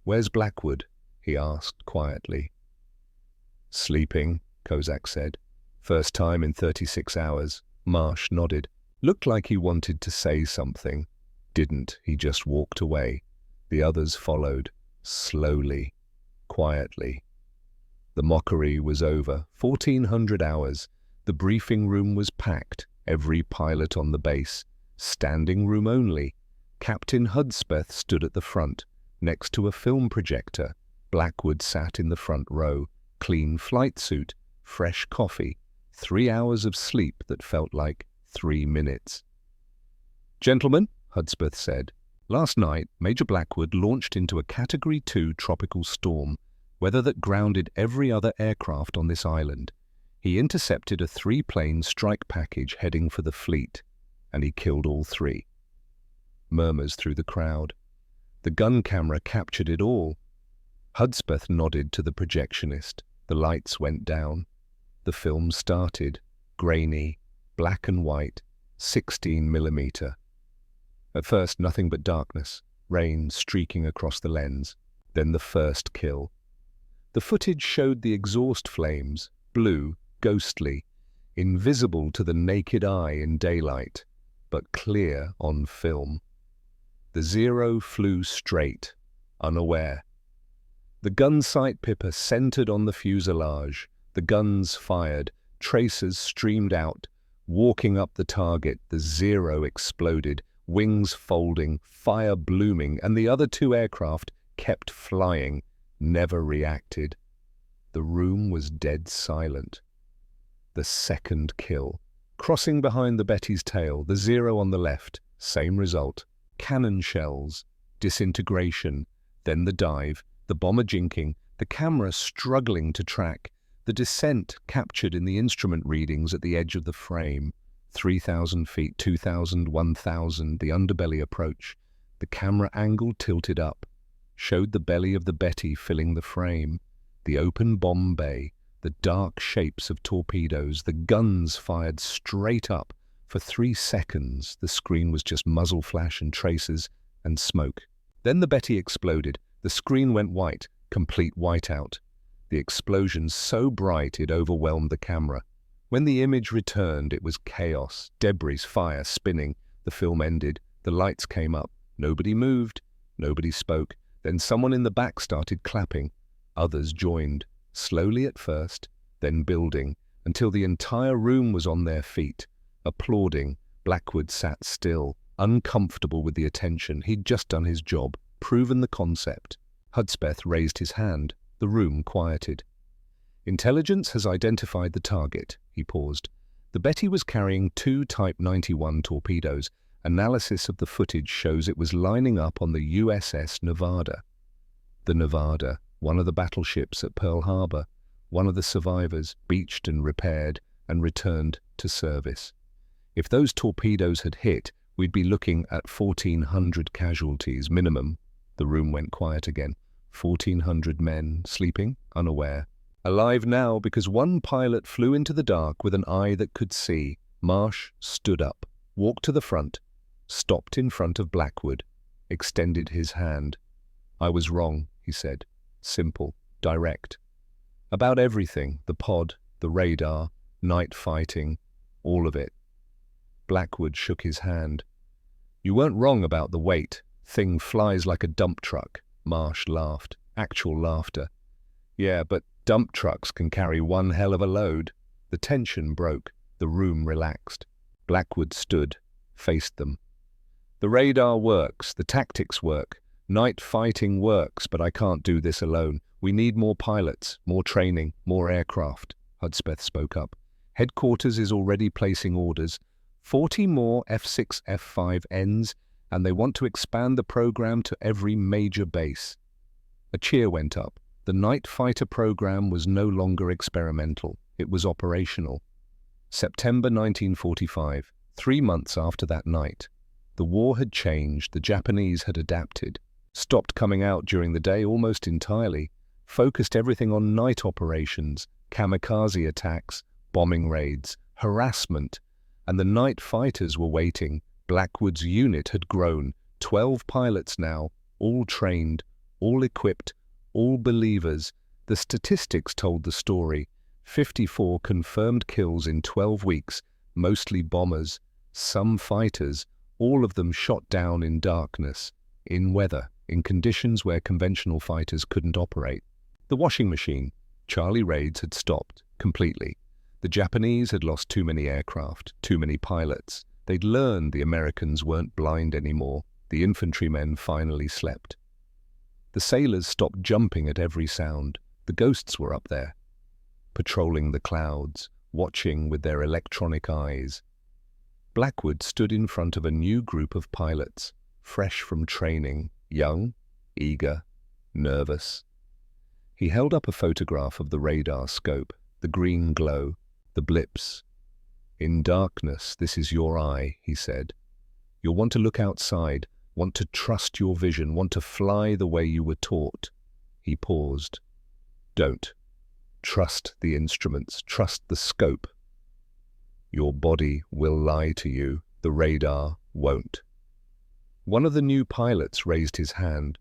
"Where's Blackwood?" he asked quietly. "Sleeping," Kozak said. "First time in 36 hours. Marsh nodded. Looked like he wanted to say something. Didn't. He just walked away. The others followed, slowly, quietly. The mockery was over. 1400 hours. The briefing room was packed. Every pilot on the base. Standing room only. Captain Hudspeth stood at the front, next to a film projector. Blackwood sat in the front row. Clean flight suit, fresh coffee, 3 hours of sleep that felt like 3 minutes. "Gentlemen," Hudspeth said, "last night Major Blackwood launched into a Category 2 tropical storm, weather that grounded every other aircraft on this island. He intercepted a 3-plane strike package heading for the fleet, and he killed all 3. Murmurs through the crowd. The gun camera captured it all. Hudspeth nodded to the projectionist. The lights went down. The film started, grainy, black and white, 16 millimeter. At first, nothing but darkness, rain streaking across the lens. Then the first kill. The footage showed the exhaust flames, blue, ghostly, invisible to the naked eye in daylight, but clear on film. The Zero flew straight, unaware. The gun sight pipper centered on the fuselage. The guns fired, tracers streamed out. Walking up the target, the Zero exploded, wings folding, fire blooming, and the other two aircraft kept flying, never reacted. The room was dead silent. The second kill. Crossing behind the Betty's tail, the Zero on the left, same result. Cannon shells, disintegration, then the dive, the bomber jinking, the camera struggling to track, the descent captured in the instrument readings at the edge of the frame. 3,000 feet, 2,000, 1,000, the underbelly approach. The camera angle tilted up, showed the belly of the Betty filling the frame, the open bomb bay, the dark shapes of torpedoes, the guns fired straight up. For 3 seconds, the screen was just muzzle flash and tracers and smoke. Then the Betty exploded. The screen went white, complete whiteout. The explosion so bright it overwhelmed the camera. When the image returned, it was chaos, debris, fire, spinning. The film ended. The lights came up. Nobody moved. Nobody spoke. Then someone in the back started clapping. Others joined, slowly at first, then building, until the entire room was on their feet. Applauding, Blackwood sat still, uncomfortable with the attention. He'd just done his job, proven the concept. Hudspeth raised his hand. The room quieted. Intelligence has identified the target. He paused. The Betty was carrying 2 Type 91 torpedoes. Analysis of the footage shows it was lining up on the USS Nevada. The Nevada, one of the battleships at Pearl Harbor, one of the survivors, beached and repaired and returned to service. If those torpedoes had hit, we'd be looking at 1,400 casualties minimum. The room went quiet again. 1,400 men, sleeping, unaware. Alive now because one pilot flew into the dark with an eye that could see. Marsh stood up, walked to the front, stopped in front of Blackwood, extended his hand. "I was wrong," he said. Simple, direct. About everything, the pod, the radar, night fighting, all of it. Blackwood shook his hand. "You weren't wrong about the weight. Thing flies like a dump truck." Marsh laughed. Actual laughter. "Yeah, but dump trucks can carry one hell of a load." The tension broke. The room relaxed. Blackwood stood, faced them. "The radar works. The tactics work. Night fighting works, but I can't do this alone. We need more pilots, more training, more aircraft." Hudspeth spoke up. "Headquarters is already placing orders. 40 more F-6, F-5Ns, and they want to expand the program to every major base." A cheer went up. The night fighter program was no longer experimental. It was operational. September 1945, 3 months after that night. The war had changed. The Japanese had adapted. Stopped coming out during the day almost entirely. Focused everything on night operations, kamikaze attacks, bombing raids, harassment. And the night fighters were waiting. Blackwood's unit had grown. 12 pilots now, all trained, all equipped, all believers. The statistics told the story. 54 confirmed kills in 12 weeks, mostly bombers, some fighters, all of them shot down in darkness, in weather, in conditions where conventional fighters couldn't operate. The washing machine, Charlie raids had stopped, completely. The Japanese had lost too many aircraft, too many pilots. They'd learned the Americans weren't blind anymore. The infantrymen finally slept. The sailors stopped jumping at every sound. The ghosts were up there, patrolling the clouds, watching with their electronic eyes. Blackwood stood in front of a new group of pilots, fresh from training, young, eager, nervous. He held up a photograph of the radar scope, the green glow, the blips. "In darkness, this is your eye," he said. "You'll want to look outside, want to trust your vision, want to fly the way you were taught." He paused. "Don't. Trust the instruments, trust the scope. Your body will lie to you, the radar won't." One of the new pilots raised his hand.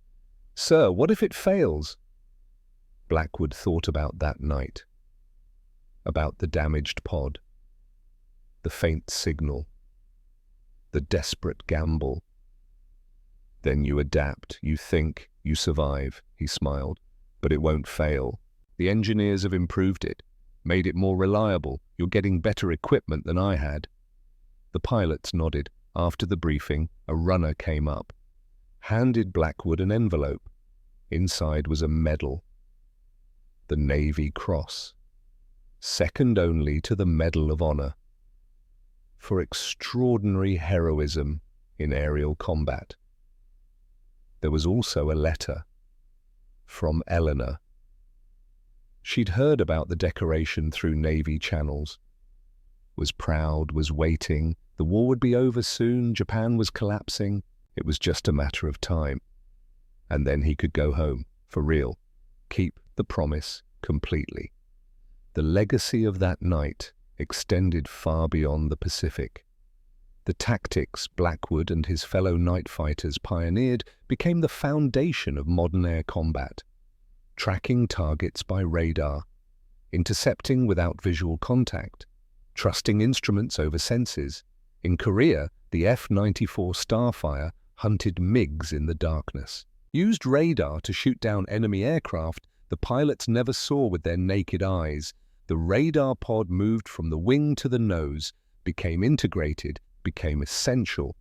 "Sir, what if it fails?" Blackwood thought about that night, about the damaged pod, the faint signal, the desperate gamble. "Then you adapt, you think, you survive," he smiled. "But it won't fail. The engineers have improved it, made it more reliable. You're getting better equipment than I had." The pilots nodded. After the briefing, a runner came up, handed Blackwood an envelope. Inside was a medal, the Navy Cross, second only to the Medal of Honor, for extraordinary heroism in aerial combat. There was also a letter from Eleanor. She'd heard about the decoration through Navy channels, was proud, was waiting. The war would be over soon, Japan was collapsing. It was just a matter of time. And then he could go home, for real, keep the promise completely. The legacy of that night extended far beyond the Pacific. The tactics Blackwood and his fellow night fighters pioneered became the foundation of modern air combat. Tracking targets by radar, intercepting without visual contact, trusting instruments over senses. In Korea, the F-94 Starfire hunted MiGs in the darkness. Used radar to shoot down enemy aircraft the pilots never saw with their naked eyes. The radar pod moved from the wing to the nose, became integrated, became essential.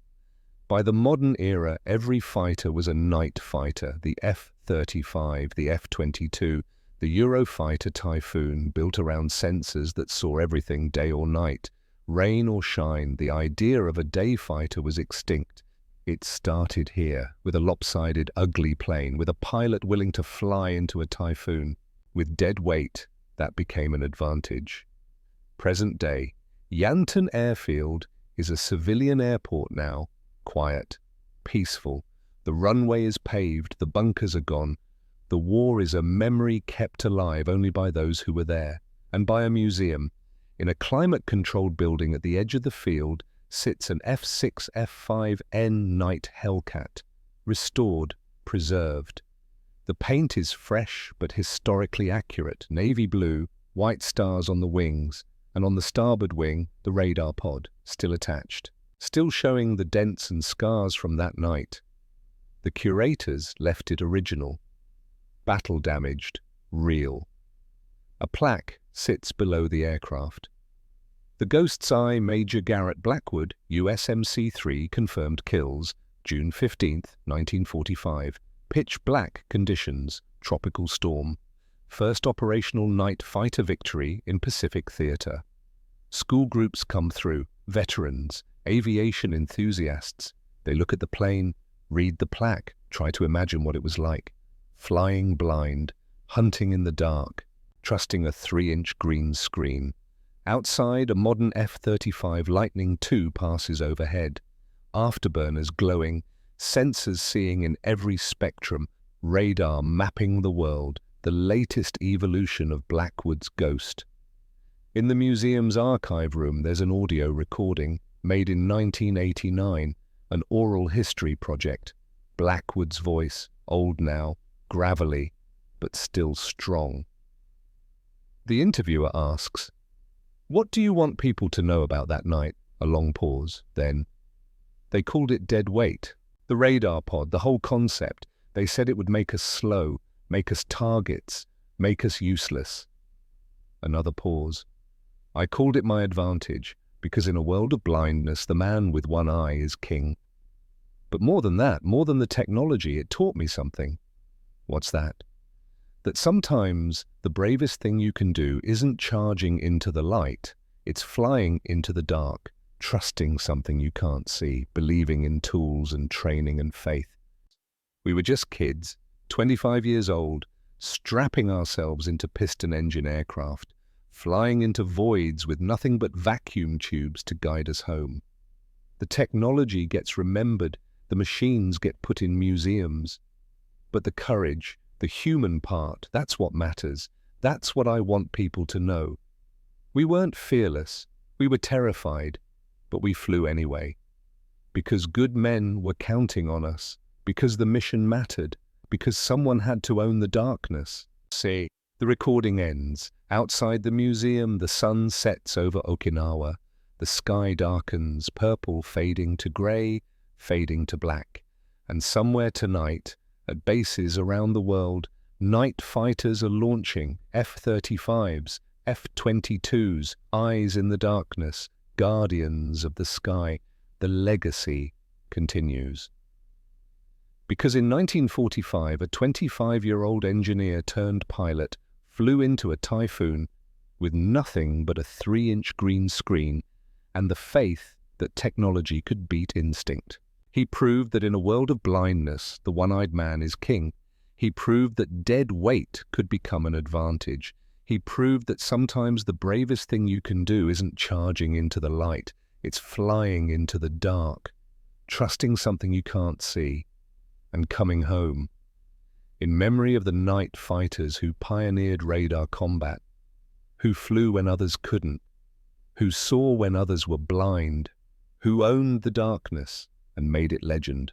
By the modern era, every fighter was a night fighter. The F-35, the F-22, the Eurofighter Typhoon, built around sensors that saw everything day or night. Rain or shine, the idea of a day fighter was extinct. It started here, with a lopsided, ugly plane, with a pilot willing to fly into a typhoon. With dead weight, that became an advantage. Present day, Yanton Airfield is a civilian airport now, quiet, peaceful. The runway is paved, the bunkers are gone. The war is a memory kept alive only by those who were there, and by a museum. In a climate-controlled building at the edge of the field sits an F-6 F-5N Night Hellcat, restored, preserved. The paint is fresh but historically accurate, navy blue, white stars on the wings, and on the starboard wing, the radar pod, still attached, still showing the dents and scars from that night. The curators left it original, battle-damaged, real. A plaque sits below the aircraft. The Ghost's Eye Major Garrett Blackwood, USMC-3, confirmed kills, June 15, 1945. Pitch black conditions, tropical storm. First operational night fighter victory in Pacific Theater. School groups come through, veterans, aviation enthusiasts. They look at the plane, read the plaque, try to imagine what it was like. Flying blind, hunting in the dark, trusting a 3-inch green screen. Outside, a modern F-35 Lightning II passes overhead. Afterburners glowing, sensors seeing in every spectrum, radar mapping the world, the latest evolution of Blackwood's ghost. In the museum's archive room, there's an audio recording made in 1989, an oral history project. Blackwood's voice, old now, gravelly, but still strong. The interviewer asks, "What do you want people to know about that night?" A long pause, then, "They called it dead weight. The radar pod, the whole concept. They said it would make us slow, make us targets, make us useless." Another pause. "I called it my advantage, because in a world of blindness, the man with one eye is king. But more than that, more than the technology, it taught me something." "What's that?" "That sometimes the bravest thing you can do isn't charging into the light, it's flying into the dark, trusting something you can't see, believing in tools and training and faith." We were just kids, 25 years old, strapping ourselves into piston-engine aircraft, flying into voids with nothing but vacuum tubes to guide us home. The technology gets remembered, the machines get put in museums. But the courage, the human part, that's what matters. That's what I want people to know. We weren't fearless, we were terrified, but we flew anyway. because good men were counting on us, because the mission mattered, because someone had to own the darkness. See, the recording ends. Outside the museum, the sun sets over Okinawa. The sky darkens, purple fading to grey, fading to black. And somewhere tonight, at bases around the world, night fighters are launching F-35s, F-22s, eyes in the darkness, guardians of the sky. The legacy continues. Because in 1945, a 25-year-old engineer turned pilot flew into a typhoon with nothing but a 3-inch green screen and the faith that technology could beat instinct. He proved that in a world of blindness, the one-eyed man is king. He proved that dead weight could become an advantage. He proved that sometimes the bravest thing you can do isn't charging into the light, it's flying into the dark, trusting something you can't see, and coming home. In memory of the night fighters who pioneered radar combat, who flew when others couldn't, who saw when others were blind, who owned the darkness and made it legend.